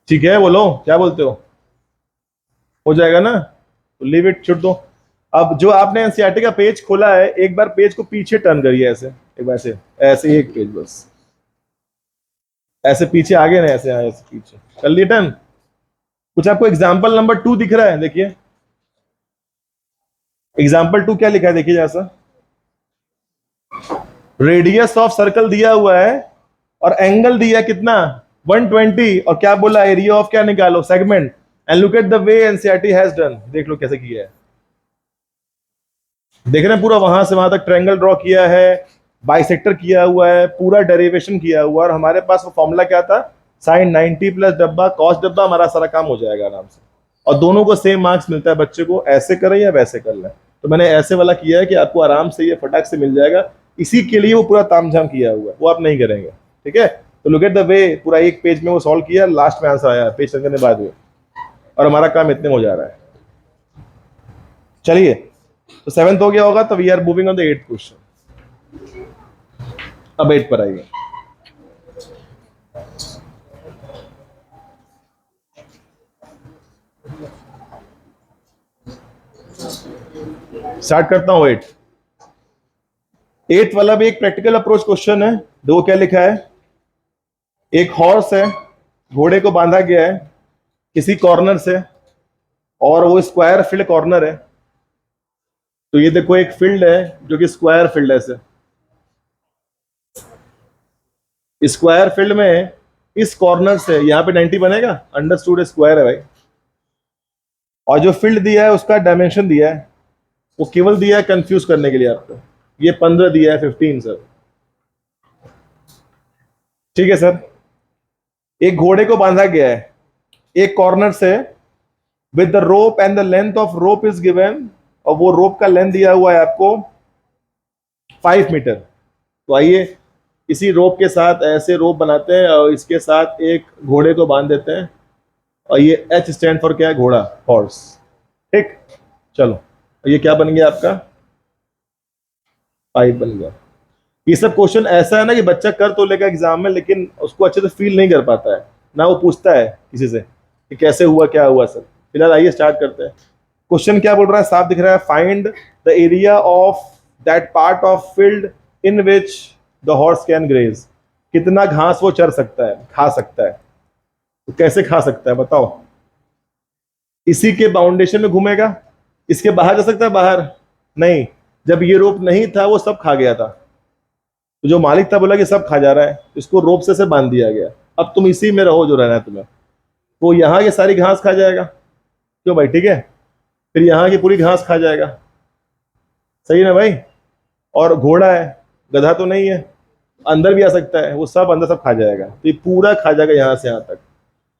Speaker 1: ठीक है, बोलो क्या बोलते हो जाएगा ना? तो लीव इट, छुट दो। अब जो आपने एनसीईआरटी का पेज खोला है, एक बार पेज को पीछे टर्न करिए, ऐसे एक बार, ऐसे ऐसे एक पेज बस, ऐसे पीछे, आगे ना, ऐसे आए, ऐसे पीछे कर लिए टर्न। कुछ आपको एग्जाम्पल नंबर 2 दिख रहा है? देखिए एग्जाम्पल 2 क्या लिखा है, देखिए जैसा रेडियस ऑफ सर्कल दिया हुआ है और एंगल दिया कितना, 120, और क्या बोला, एरिया ऑफ क्या निकालो, segment, and look at the way NCERT has done. देख लो कैसे किया है, देख रहे हैं, पूरा वहां से वहां तक ट्रायंगल ड्रॉ किया है, बाइसेक्टर किया हुआ है, पूरा डेरिवेशन किया हुआ, और हमारे पास वो फॉर्मूला क्या था, साइन 90 प्लस डब्बा कॉस डब्बा, हमारा सारा काम हो जाएगा आराम से। और दोनों को सेम मार्क्स मिलता है, बच्चे को ऐसे करें या वैसे कर लें। तो मैंने ऐसे वाला किया है कि आपको आराम से ये फटाक से मिल जाएगा, इसी के लिए वो पूरा तामझाम किया हुआ है, वो आप नहीं करेंगे, ठीक है? तो लुक एट द वे, पूरा एक पेज में वो सॉल्व किया, लास्ट में आंसर आया पेज करने बाद में, और हमारा काम इतने में हो जा रहा है। चलिए, तो 7th हो गया होगा, तो we are moving on the 8th question. अब 8 पर आइए। स्टार्ट करता हूं 8 वाला भी एक प्रैक्टिकल अप्रोच क्वेश्चन है। दो क्या लिखा है, एक हॉर्स है, घोड़े को बांधा गया है किसी कॉर्नर से, और वो स्क्वायर फील्ड कॉर्नर है। तो ये देखो एक फील्ड है जो कि स्क्वायर फील्ड है, ऐसे स्क्वायर फील्ड में इस कॉर्नर से यहां पे 90 बनेगा, अंडरस्टूड, स्क्वायर है भाई। और जो फील्ड दिया है उसका डायमेंशन दिया है, वो केवल दिया है कंफ्यूज करने के लिए आपको, ये 15 दिया है, 15 सर, ठीक है सर। एक घोड़े को बांधा गया है एक कॉर्नर से, with the rope and the length of rope is given, और वो रोप का लेंथ दिया हुआ है आपको 5 मीटर। तो आइए इसी रोप के साथ ऐसे रोप बनाते हैं, और इसके साथ एक घोड़े को बांध देते हैं, और ये H स्टैंड फॉर क्या है, घोड़ा, हॉर्स, ठीक। चलो, ये क्या बन गया आपका, 5 बन गया। ये सब क्वेश्चन ऐसा है ना कि बच्चा कर तो लेगा एग्जाम में, लेकिन उसको अच्छे से फील नहीं कर पाता है, ना वो पूछता है किसी से कि कैसे हुआ, क्या हुआ सर। फिलहाल आइए स्टार्ट करते हैं। क्वेश्चन क्या बोल रहा है, साफ दिख रहा है, find the area of that part of field in which the horse can graze. कितना घास वो चर सकता है, खा सकता है। तो कैसे खा सकता है बताओ, इसी के बाउंडेशन में घूमेगा, इसके बाहर जा सकता है, बाहर नहीं, जब ये रोप नहीं था वो सब खा गया था, तो जो मालिक था बोला कि सब खा जा रहा है, इसको रोप से बांध दिया गया, अब तुम इसी में रहो जो रहना है तुम्हें। तो यहाँ ये सारी घास खा जाएगा, क्यों भाई, ठीक है, फिर यहाँ की पूरी घास खा जाएगा, सही है ना भाई। और घोड़ा है, गधा तो नहीं है, अंदर भी आ सकता है, वो सब अंदर सब खा जाएगा, तो ये पूरा खा जाएगा यहाँ से यहाँ तक।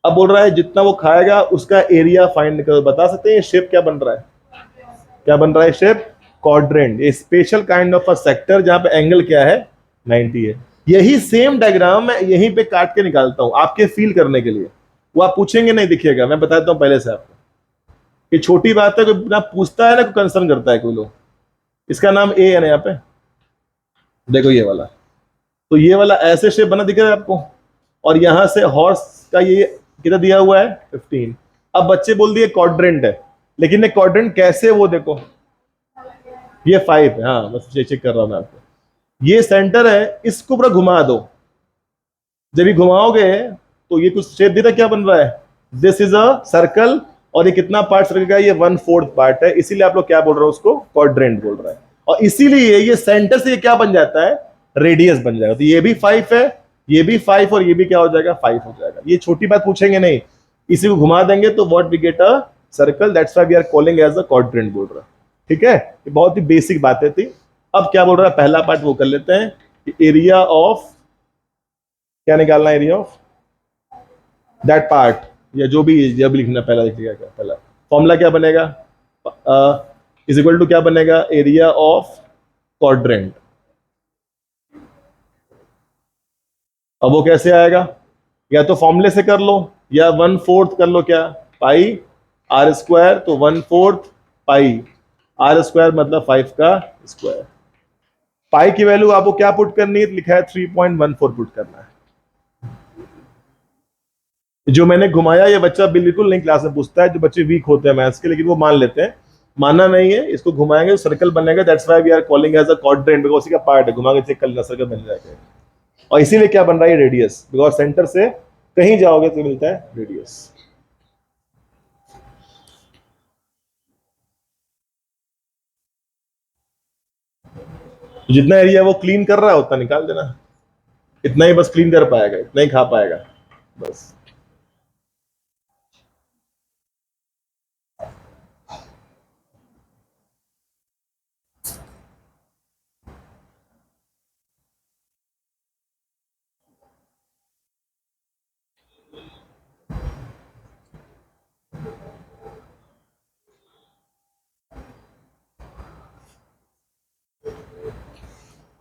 Speaker 1: अब बोल रहा है जितना वो खाएगा उसका एरिया फाइंड करो। बता सकते हैं ये शेप क्या बन रहा है, क्या बन रहा है शेप, क्वाड्रेंट, ये special kind of a sector जहां पे एंगल क्या है, 90 है। यही सेम डायग्राम मैं यहीं पे काट के निकालता हूं आपके फील करने के लिए, वो आप पूछेंगे नहीं, दिखिएगा, मैं बताता हूं पहले से आपको। ये छोटी बात है, कोई ना पूछता है ना कोई कंसर्न करता है कोई लोग। इसका नाम ए है ना यहाँ पे, देखो ये वाला, तो ये वाला ऐसे शेप बना दिख रहा है आपको, और यहां से हॉर्स का ये कितना दिया हुआ है, 15। अब बच्चे बोल दिए क्वाड्रेंट है, लेकिन ये क्वाड्रेंट कैसे, वो देखो ये 5 है, हाँ बस ये चेक कर रहा हूं मैं आपको। ये सेंटर है, इसको पूरा घुमा दो, जब ये घुमाओगे तो ये कुछ शेप देता, क्या बन रहा है, दिस इज अ सर्कल, और ये कितना पार्ट सर्कल का है, ये 1/4 पार्ट है, इसीलिए आप लोग क्या बोल रहे हो, उसको क्वाड्रेंट बोल रहा है। और इसीलिए ये सेंटर से ये क्या बन जाता है, रेडियस बन जाएगा। तो ये भी 5 है, ये भी 5, और ये भी क्या हो जाएगा, 5 हो जाएगा। ये छोटी बात पूछेंगे नहीं, इसी को घुमा देंगे तो what we get a circle, that's why we are calling as a quadrant बोल रहा है। ठीक है, ये बहुत ही बेसिक बातें थी। अब क्या बोल रहा है, पहला पार्ट वो कर लेते हैं, एरिया ऑफ, क्या निकालना है, एरिया ऑफ दैट पार्ट, या जो भी, जब लिखना पहला लिखिएगा, क्या पहला फॉर्मूला क्या बनेगा, इज इक्वल टू क्या बनेगा, एरिया ऑफ क्वाड्रेंट। अब वो कैसे आएगा, या तो फॉर्मूले से कर लो, या 1/4 कर लो, क्या पाई आर स्क्वायर, तो 1/4 पाई आर स्क्वायर मतलब 5 का स्क्वायर। पाई की वैल्यू आपको क्या पुट करनी है, लिखा है 3.14 पुट करना है। जो मैंने घुमाया, ये बच्चा बिल्कुल नहीं क्लास में पूछता है, जो बच्चे वीक होते हैं मैथ्स के, लेकिन वो मान लेते हैं, मानना नहीं है, इसको घुमाएंगे तो सर्कल बनेगा, that's why we are calling as a quadrant, because उसी का पार्ट है, घुमा के चेक कर लेना, सर्कल बन जाएगा। और इसीलिए क्या बन रहा है, रेडियस, बिकॉज सेंटर से कहीं जाओगे तो मिलता है रेडियस। तो जितना एरिया वो क्लीन कर रहा है उतना निकाल देना, इतना ही बस क्लीन कर पाएगा, इतना ही खा पाएगा बस।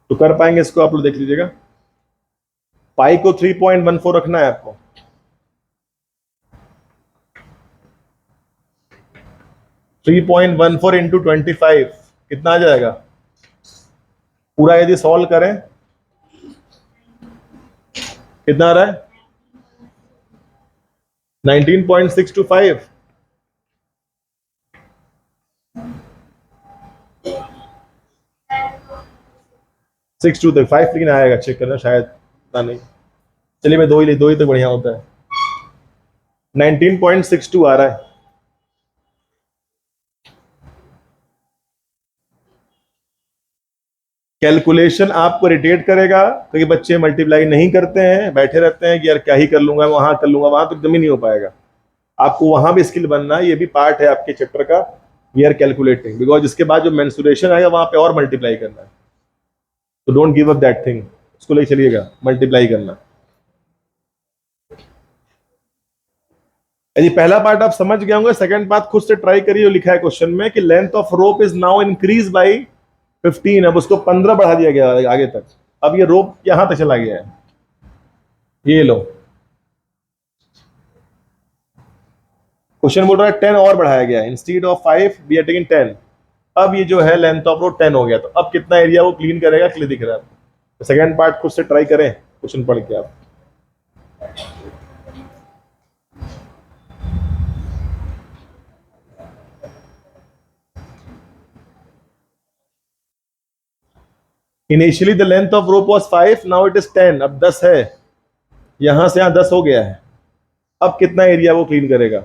Speaker 1: तो कर पाएंगे इसको, आप लोग देख लीजिएगा। पाई को 3.14 रखना है आपको, 3.14 इंटू 25 कितना आ जाएगा, पूरा यदि सॉल्व करें कितना आ रहा है, 19.625। 625 लेकिन आएगा, चेक करना, शायद ना, नहीं, चलिए मैं दो ही तो बढ़िया होता है, 19.62 आ रहा है। कैलकुलेशन आपको इरिटेट करेगा, क्योंकि बच्चे मल्टीप्लाई नहीं करते हैं, बैठे रहते हैं कि यार क्या ही कर लूंगा, वहां कर लूंगा, वहां तो एकदम ही नहीं हो पाएगा। आपको वहां भी स्किल बनना है, ये भी पार्ट है आपके चैप्टर का, वी आर कैलकुलेटिंग, बिकॉज इसके बाद जो मेंसुरेशन आएगा वहां पे और मल्टीप्लाई करना है, तो don't give up that thing, उसको ले चलिएगा, मल्टीप्लाई करना। यदि पहला पार्ट आप समझ गए होंगे, सेकंड पार्ट खुद से ट्राई करिए, लिखा है क्वेश्चन में कि length of rope is now increase by 15, अब उसको 15 बढ़ा दिया गया आगे तक, अब ये रोप यहां तक चला गया है, ये लो क्वेश्चन बोल रहा है 10 और बढ़ाया गया, instead of 5 we are taking 10। अब ये जो है लेंथ ऑफ रोड 10 हो गया, तो अब कितना एरिया वो क्लीन करेगा, क्लियर दिख रहा है आपको। तो सेकंड पार्ट खुद से ट्राई करें, क्वेश्चन पढ़ के आप। Initially the length of rope was 5, now it is 10, अब 10 है, यहां से यहां 10 हो गया है, अब कितना एरिया वो क्लीन करेगा।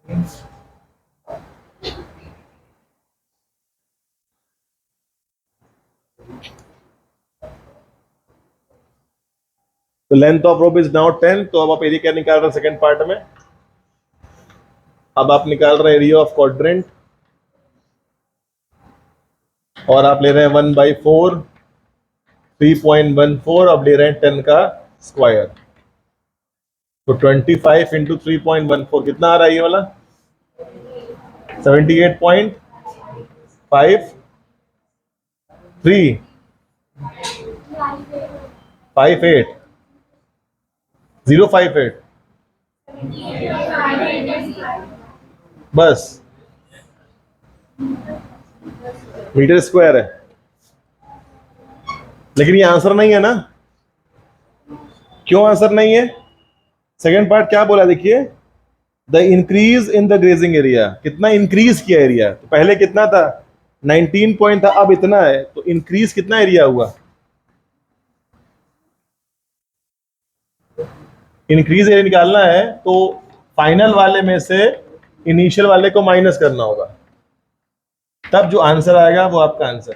Speaker 1: तो length of rope is now 10। तो अब आप एरिया क्या निकाल रहे हैं सेकेंड पार्ट में? अब आप निकाल रहे हैं एरिया ऑफ क्वाड्रेंट, और आप ले रहे हैं 1/4, 3.14, अब ले रहे हैं 10 का स्क्वायर। तो 25 इंटू 3.14 कितना आ रहा है ये वाला? 78.5358 बस मीटर स्क्वायर है। लेकिन ये आंसर नहीं है ना। क्यों आंसर नहीं है? सेकेंड पार्ट क्या बोला देखिए, the increase in the grazing area. कितना इंक्रीज किया एरिया? तो पहले कितना था? 19 पॉइंट था, अब इतना है। तो इंक्रीज कितना एरिया हुआ? इंक्रीज एरिया निकालना है तो फाइनल वाले में से इनिशियल वाले को माइनस करना होगा, तब जो आंसर आएगा वो आपका आंसर।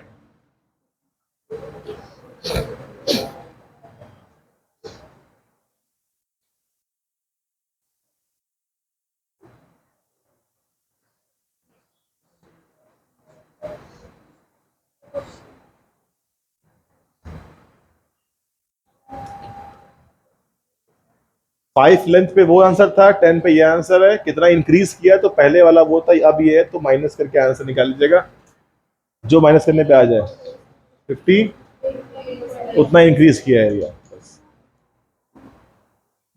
Speaker 1: 5 लेंथ पे वो आंसर था, 10 पे ये आंसर है। कितना इंक्रीज किया? तो पहले वाला वो था, अब ये है, तो माइनस करके आंसर निकाल लीजिएगा। जो माइनस करने पे आ जाए 50, उतना इंक्रीज किया है एरिया।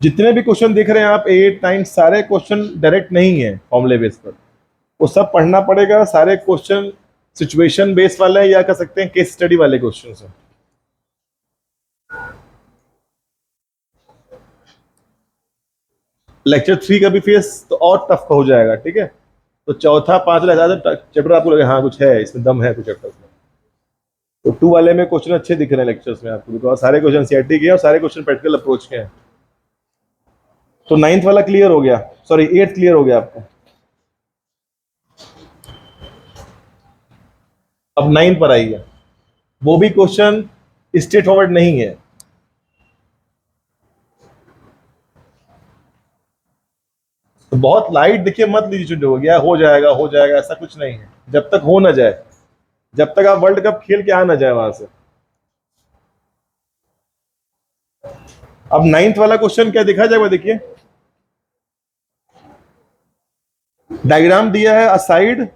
Speaker 1: जितने भी क्वेश्चन दिख रहे हैं आप 8, 9, सारे क्वेश्चन डायरेक्ट नहीं है फॉर्मूले बेस पर, वो सब पढ़ना पड़ेगा। सारे क्वेश्चन सिचुएशन बेस वाले हैं, या कह सकते हैं केस स्टडी वाले क्वेश्चन हैं। लेक्चर 3 का भी फेस तो और टफ हो जाएगा, ठीक है। तो चौथा पांचवा चैप्टर आपको लगे हाँ कुछ है इसमें, दम है कुछ चैप्टर में। तो 2 वाले में क्वेश्चन अच्छे दिख रहे हैं लेक्चर्स में आपको, बिकॉज सारे क्वेश्चन सीआरटी के और सारे क्वेश्चन प्रैक्टिकल अप्रोच के हैं। तो 9th वाला क्लियर हो गया, सॉरी 8th क्लियर हो गया आपको। अब 9 पर आइए, वो भी क्वेश्चन स्ट्रेट फॉरवर्ड नहीं है। तो बहुत लाइट देखिए मत लीजिए, जो हो जाएगा हो जाएगा, ऐसा कुछ नहीं है। जब तक हो ना जाए, जब तक आप वर्ल्ड कप खेल के आ ना जाए वहां से। अब 9th वाला क्वेश्चन क्या दिखा जाएगा, देखिए डायग्राम दिया है। Aside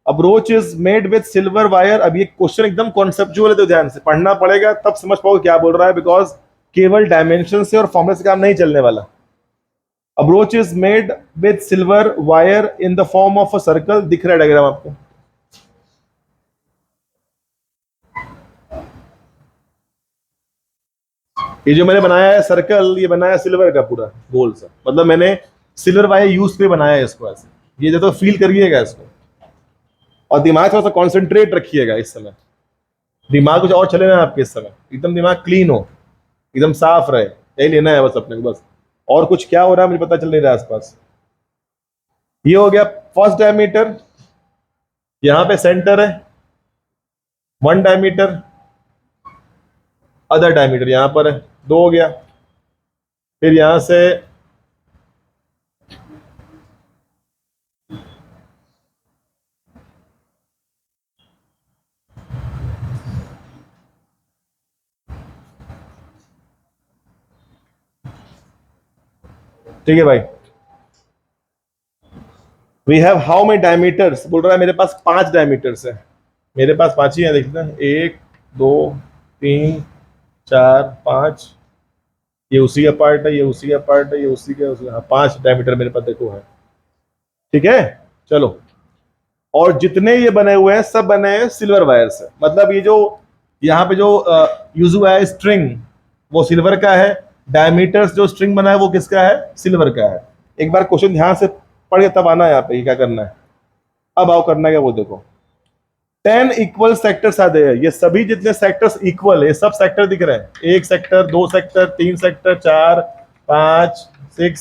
Speaker 1: a brooch is made with silver wire. अब ये क्वेश्चन एकदम कॉन्सेप्चुअल है, तो ध्यान से पढ़ना पड़ेगा, तब समझ पाओगे क्या बोल रहा है, बिकॉज केवल डायमेंशन से और फॉर्मूले से काम नहीं चलने वाला। A brooch is made with silver wire in the form of a circle. दिख रहा है डायग्राम आपको? ये जो मैंने बनाया है सर्कल, ये बनाया सिल्वर का पूरा गोल सा, मतलब मैंने सिल्वर वायर यूज पे बनाया है इसको ऐसे। ये जो तो फील करिएगा इसको, और दिमाग थोड़ा सा कॉन्सेंट्रेट रखिएगा इस समय। दिमाग कुछ और चले ना आपके इस समय, एकदम दिमाग क्लीन हो, एकदम साफ रहे, यही लेना है बस अपने को बस। और कुछ क्या हो रहा है मुझे पता चल नहीं रहा आसपास। ये हो गया फर्स्ट डायमीटर, यहां पे सेंटर है 1 डायमीटर, अदर डायमीटर यहां पर है 2 हो गया। फिर यहां से ठीक है भाई, we have how many diameters? बोल रहा है मेरे पास 5 डायमीटर्स है। मेरे पास 5 ही है, देखते हैं 1 2 3 4 5। ये उसी का पार्ट है, ये उसी का पार्ट है, ये उसी का, हाँ 5 डायमीटर मेरे पास देखो है, ठीक है। चलो, और जितने ये बने हुए हैं सब बने हैं सिल्वर वायर से। मतलब ये जो यहाँ पे जो यूज हुआ है स्ट्रिंग, वो सिल्वर का है। डायमीटर्स जो स्ट्रिंग बना है वो किसका है? सिल्वर का है। एक बार क्वेश्चन ध्यान से पढ़ के तब आना यहाँ पे, क्या करना है। अब आओ करना क्या वो देखो। 10 इक्वल सेक्टर्स आते हैं, ये सभी जितने सेक्टर्स इक्वल है, सब सेक्टर दिख रहे हैं। 1 सेक्टर, 2 सेक्टर, 3 सेक्टर, 4 5 6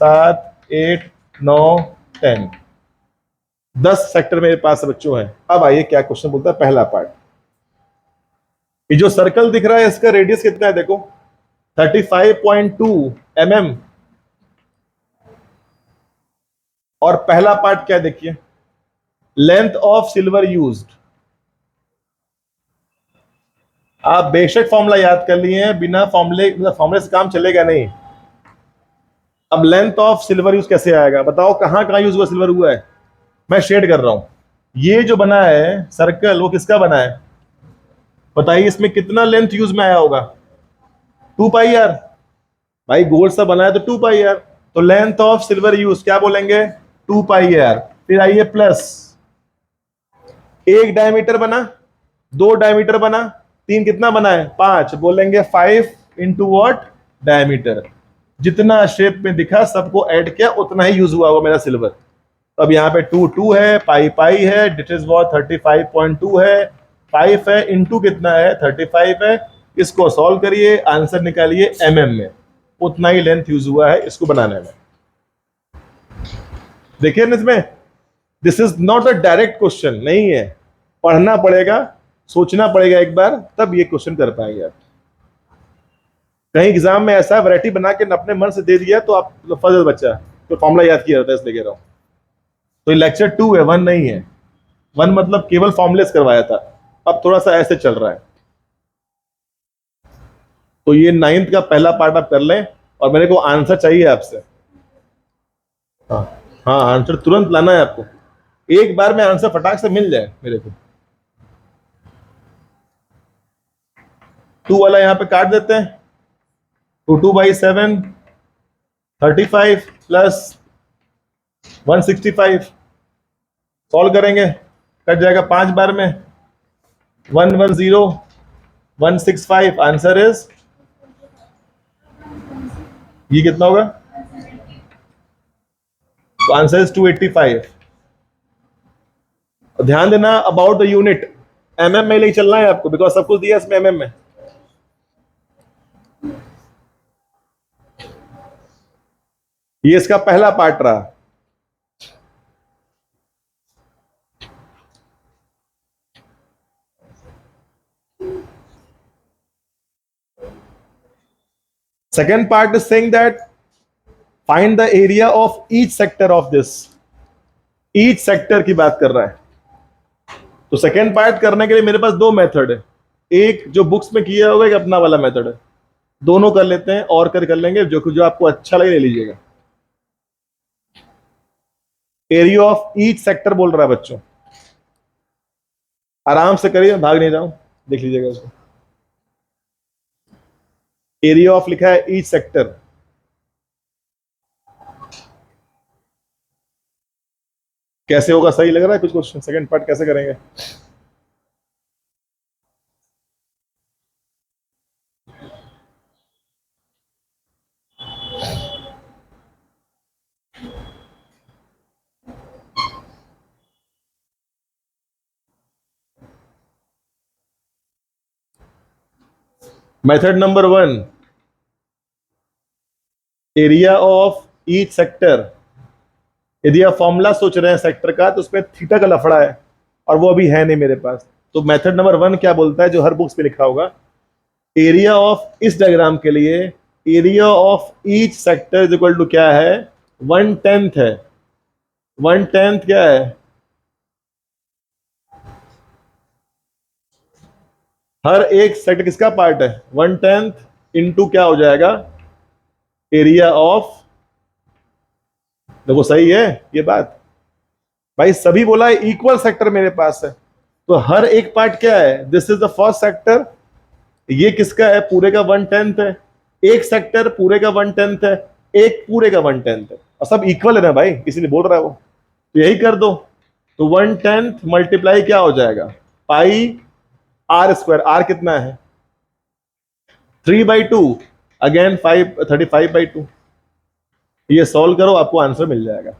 Speaker 1: 7 8 9 10, 10 सेक्टर मेरे पास बच्चों हैं। अब आइए क्या क्वेश्चन बोलता है पहला पार्ट। ये जो सर्कल दिख रहा है इसका रेडियस कितना है देखो, 35.2 mm। और पहला पार्ट क्या देखिए, लेंथ ऑफ सिल्वर यूज्ड। आप बेशक फॉर्मूला याद कर लिए हैं, बिना फॉर्मूले फॉर्मूले से काम चलेगा नहीं। अब लेंथ ऑफ सिल्वर यूज कैसे आएगा बताओ, कहां कहां यूज हुआ सिल्वर हुआ है, मैं शेड कर रहा हूं। ये जो बना है सर्कल वो किसका बना है बताइए, इसमें कितना लेंथ यूज में आया होगा, 2 पाई आर। भाई गोल सा बना है तो 2 पाई आर, तो लेंथ ऑफ सिल्वर यूज क्या बोलेंगे, 2 पाई आर। फिर आइए प्लस, एक डायमीटर बना, दो डायमीटर बना, तीन कितना बना है 5, बोलेंगे 5 इंटू वॉट डायमीटर। जितना शेप में दिखा सबको ऐड किया उतना ही यूज हुआ होगा मेरा सिल्वर। तो अब यहाँ पे 2 है, पाई पाई है, डिट इज वॉट 35.2 है, 5 है इंटू कितना है 35 है। इसको सॉल्व करिए, आंसर निकालिए mm में, उतना ही लेंथ यूज हुआ है इसको बनाने में। देखिए ना इसमें, this is not a direct question नहीं है, पढ़ना पड़ेगा, सोचना पड़ेगा एक बार, तब ये क्वेश्चन कर पाएंगे आप। कहीं एग्जाम में ऐसा वैरायटी बना के अपने मन से दे दिया तो आप फर्स्ट बच्चा तो फॉर्मूला याद किया रहता है इसलिए कह रहा हूं। तो लेक्चर 2 है, 1 नहीं है। 1 मतलब केवल फॉर्मुलेस करवाया था, अब थोड़ा सा ऐसे चल रहा है। तो ये 9th का पहला पार्ट आप कर लें, और मेरे को आंसर चाहिए आपसे। हाँ हाँ, आंसर तुरंत लाना है आपको, एक बार में आंसर फटाक से मिल जाए मेरे को। 2 वाला यहाँ पे काट देते हैं, तो 2/7 35 प्लस 165 सॉल्व करेंगे, कट जाएगा 5 बार में, 110 165। आंसर इज, ये कितना होगा, तो आंसर इज 285। ध्यान देना अबाउट द यूनिट, mm में लेके चलना है आपको, बिकॉज सब कुछ दिया इसमें mm में। ये इसका पहला पार्ट रहा। Second part is saying that find the area of each sector of this, each sector की बात कर रहा है। तो सेकेंड पार्ट करने के लिए मेरे पास दो मेथड है, एक जो बुक्स में किया होगा, एक अपना वाला मेथड है, दोनों कर लेते हैं और कर लेंगे, जो आपको अच्छा लगे ले लीजिएगा। एरिया ऑफ ईच सेक्टर बोल रहा है बच्चों, आराम से करिए, भाग नहीं जाऊं, देख लीजिएगा उसको। एरिया ऑफ लिखा है ईच सेक्टर, कैसे होगा सही लग रहा है कुछ क्वेश्चन, सेकंड पार्ट कैसे करेंगे। Method number 1, area of each sector. यदि आप फॉर्मूला सोच रहे हैं सेक्टर का तो उसमें थीटा का लफड़ा है, और वो अभी है नहीं मेरे पास। तो मेथड नंबर 1 क्या बोलता है, जो हर बुक्स पे लिखा होगा, एरिया ऑफ इस डायग्राम के लिए area of each sector is equal to क्या है, 1/10 है। 1/10 क्या है, हर एक सेक्टर किसका पार्ट है, 1/10 इंटू क्या हो जाएगा, एरिया ऑफ। देखो सही है ये बात, भाई सभी बोला है इक्वल सेक्टर मेरे पास है, तो हर एक पार्ट क्या है, this is the first sector, ये किसका है, पूरे का 1/10 है। एक सेक्टर पूरे का 1/10 है, एक पूरे का 1/10 है, और सब इक्वल है ना भाई, इसीलिए बोल रहा है वो, तो यही कर दो। तो 1/10 मल्टीप्लाई क्या हो जाएगा, πr², r कितना है 3/2, अगेन 35/2। ये सॉल्व करो, आपको आंसर मिल जाएगा,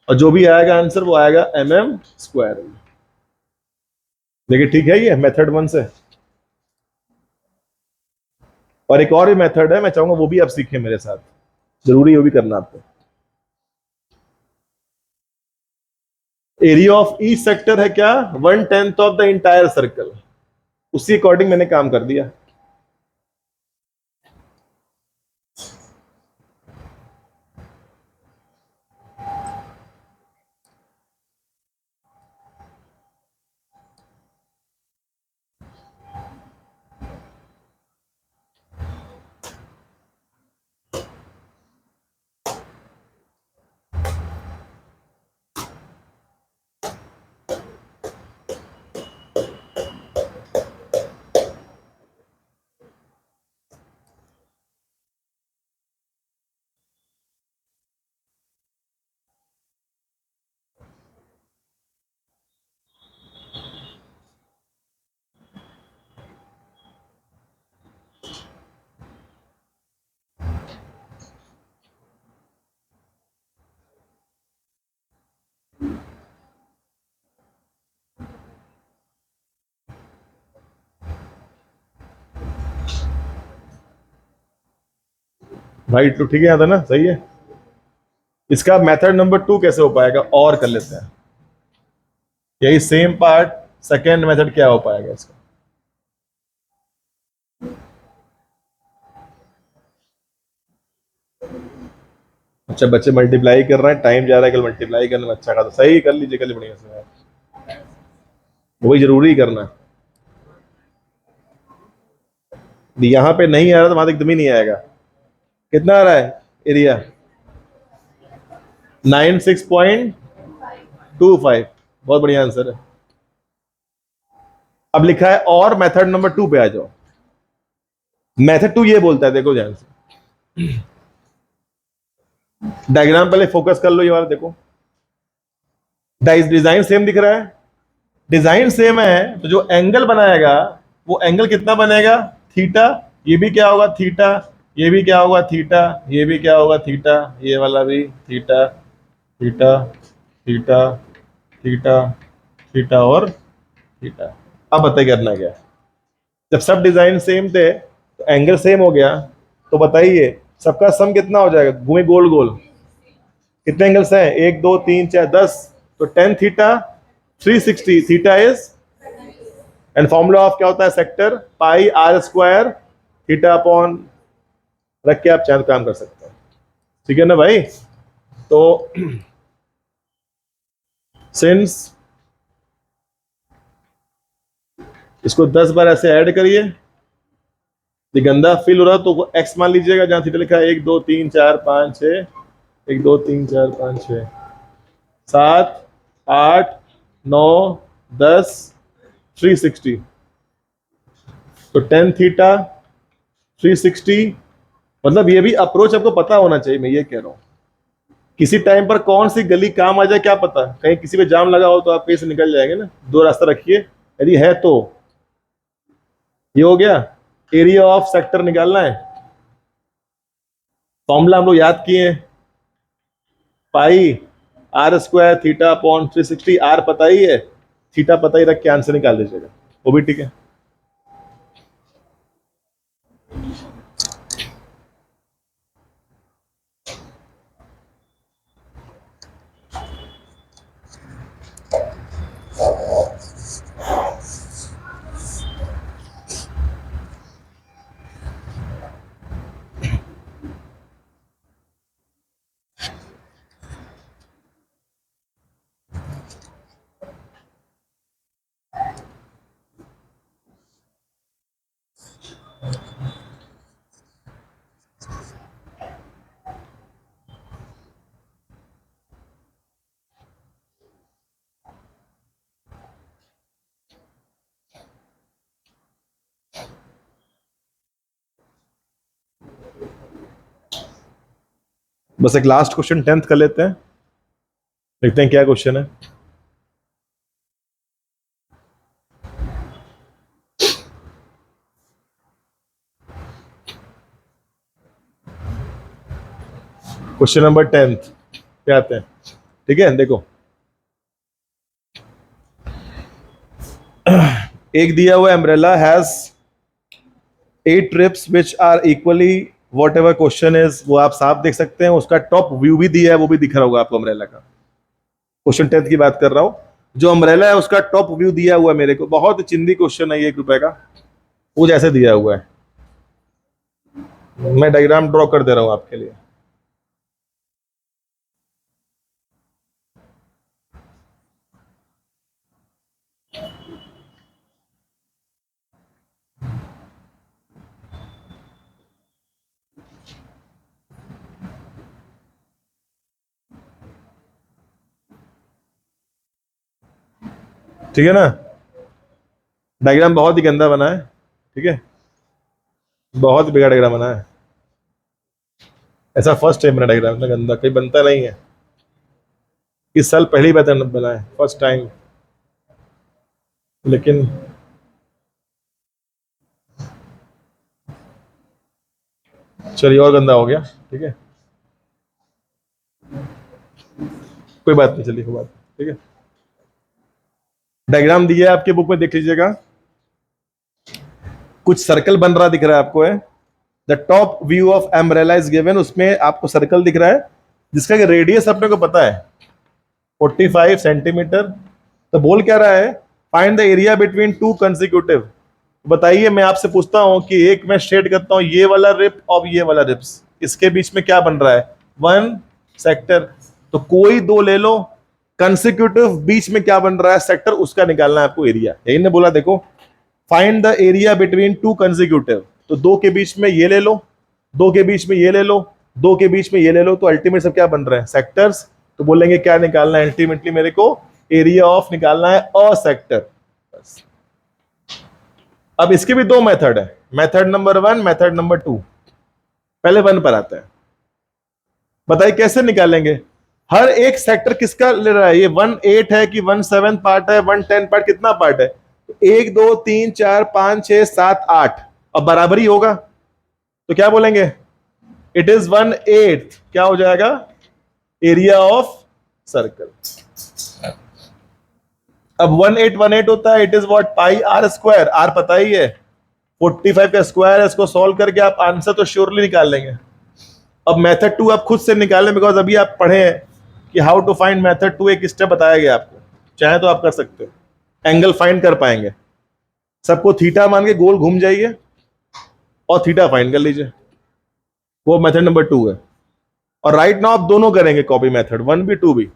Speaker 1: और जो भी आएगा आंसर वो आएगा mm²। देखिए ठीक है ये मेथड 1 से। और एक और भी मेथड है, मैं चाहूंगा वो भी आप सीखें मेरे साथ, जरूरी वो भी करना आपको। एरिया ऑफ ईच सेक्टर है क्या, 1/10 ऑफ द इंटायर सर्कल। उसी अकॉर्डिंग मैंने काम कर दिया। भाई तो ठीक है, आता ना, सही है। इसका मेथड नंबर 2 कैसे हो पाएगा, और कर लेते हैं यही सेम पार्ट। सेकेंड मेथड क्या हो पाएगा इसका, अच्छा बच्चे मल्टीप्लाई कर रहे हैं, टाइम जा रहा है, कल मल्टीप्लाई करने में अच्छा खासा, सही कर लीजिए, कल बढ़िया से, वही जरूरी करना। यहां पे नहीं आ रहा तो वहां एकदम ही नहीं आएगा। कितना आ रहा है एरिया, 96.25, बहुत बढ़िया आंसर है। अब लिखा है और मेथड नंबर 2 पे आ जाओ। मेथड 2 ये बोलता है, देखो ध्यान से, डायग्राम पहले फोकस कर लो, ये वाला देखो, डिजाइन सेम दिख रहा है, डिजाइन सेम है, तो जो एंगल बनाएगा वो एंगल कितना बनेगा, थीटा। ये भी क्या होगा, थीटा। ये भी क्या होगा, थीटा। ये भी क्या होगा, थीटा। ये वाला भी theta, theta, theta, theta, theta और थीटा। अब बताइए करना क्या है। जब सब डिजाइन सेम थे तो एंगल सेम हो गया, तो बताइए सबका सम कितना हो जाएगा, घूमे गोल गोल, कितने एंगल्स हैं, 1 2 3 4 10, तो 10 theta 360, theta is, and formula of क्या होता है sector, pi r square theta upon, रख के आप चार काम कर सकते हैं, ठीक है ना भाई। तो सिंस इसको 10 बार ऐसे ऐड करिए, ये गंदा फील हो रहा तो एक्स मान लीजिएगा, जहां थीटा लिखा है 1 2 3 4 5 6, 1 2 3 4 5 6 7 8 9 10 360, तो 10 थीटा 360, मतलब ये भी अप्रोच आपको पता होना चाहिए, मैं ये कह रहा हूं। किसी टाइम पर कौन सी गली काम आ जाए क्या पता, कहीं किसी पे जाम लगा हो तो आप कहीं से निकल जाएंगे ना, दो रास्ता रखिए, यदि है तो। ये हो गया, एरिया ऑफ सेक्टर निकालना है, फॉर्मूला हम लोग याद किए हैं, pi r square theta upon 360, r पता ही है, थीटा पता ही, रख के आंसर निकाल दीजिएगा, वो भी ठीक है। बस एक लास्ट क्वेश्चन 10th कर लेते हैं, देखते हैं क्या क्वेश्चन है। क्वेश्चन नंबर 10th पे आते हैं, ठीक है। देखो एक दिया हुआ umbrella has 8 trips which are equally whatever question is, वो आप साफ देख सकते हैं, उसका टॉप व्यू भी दिया है, वो भी दिख रहा होगा आपको अम्ब्रेला का। क्वेश्चन 10 की बात कर रहा हूं। जो अम्ब्रेला है उसका टॉप व्यू दिया हुआ है मेरे को, बहुत चिंदी क्वेश्चन है ये, 1 रुपए का। वो जैसे दिया हुआ है, मैं डायग्राम ड्रॉ कर दे रहा हूं आपके लिए। ठीक है ना, डायग्राम बहुत ही गंदा बना है, ठीक है, बहुत बेकार डायग्राम बना है। ऐसा फर्स्ट टाइम बना डायग्राम, इतना गंदा कहीं बनता नहीं है। इस साल पहली बार बना है, फर्स्ट टाइम। लेकिन चलिए, और गंदा हो गया, ठीक है, कोई बात नहीं, चलिए कोई बात नहीं, ठीक है। डायग्राम दिया है आपके बुक में, देख लीजिएगा। कुछ सर्कल बन रहा दिख रहा है आपको, है the top view of umbrella is given, उसमें आपको सर्कल दिख रहा है जिसका रेडियस अपने को पता है 45 सेंटीमीटर। तो बोल क्या रहा है, find the area between two consecutive. बताइए, मैं आपसे पूछता हूं कि एक मैं शेड करता हूं, ये वाला रिप और ये वाला रिप्स, इसके बीच में क्या बन रहा है, 1 सेक्टर। तो कोई 2 ले लो, कंसेक्यूटिव बीच में क्या बन रहा है, सेक्टर, उसका निकालना है आपको एरिया। यही ने बोला, देखो find the area between two consecutive. तो 2 के बीच में ये ले लो, 2 के बीच में ये ले लो, 2 के बीच में ये ले लो, तो अल्टीमेट सब क्या बन रहे हैं, सेक्टर्स। तो बोलेंगे क्या निकालना है अल्टीमेटली, मेरे को एरिया ऑफ निकालना है अ सेक्टर। अब इसके भी 2 मेथड है, मेथड नंबर 1, मेथड नंबर 2। पहले 1 पर आता है, बताइए कैसे निकालेंगे। हर एक सेक्टर किसका ले रहा है, ये 1/8 है कि 1/7 पार्ट है, 1/10 पार्ट, कितना पार्ट है, 1 2 3 4 5 6 7 8, अब बराबरी होगा तो क्या बोलेंगे, इट इज 1/8, क्या हो जाएगा, एरिया ऑफ सर्कल। अब 1/8 होता है, it is what, pi r square, r पता ही है 45 का स्क्वायर है। इसको सॉल्व करके आप आंसर तो श्योरली निकाल लेंगे। अब मेथड 2 आप खुद से निकालें, बिकॉज अभी आप पढ़े हैं कि हाउ टू फाइंड मेथड 2, एक स्टेप बताया गया आपको, चाहे तो आप कर सकते हो। एंगल फाइंड कर पाएंगे, सबको थीटा मान के गोल घूम जाइए और थीटा फाइंड कर लीजिए, वो मेथड नंबर 2 है। और राइट नाउ आप दोनों करेंगे कॉपी, मेथड 1 भी 2 भी।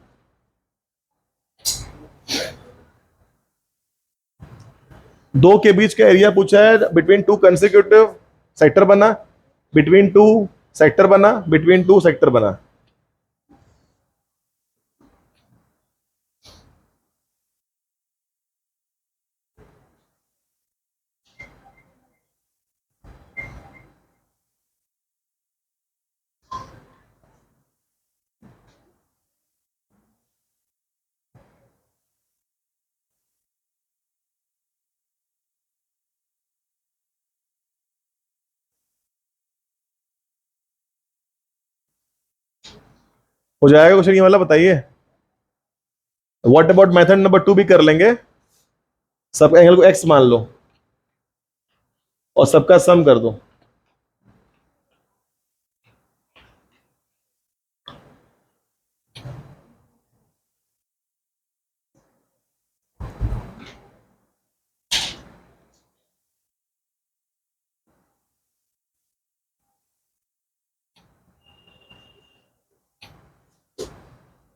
Speaker 1: दो के बीच का एरिया पूछा है, बिटवीन टू कंसेक्यूटिव सेक्टर बना, बिटवीन टू सेक्टर बना, बिटवीन टू सेक्टर बना। हो जाएगा क्वेश्चन ये वाला, बताइए। व्हाट अबाउट मेथड नंबर 2 भी कर लेंगे। सब एंगल को एक्स मान लो और सबका सम कर दो।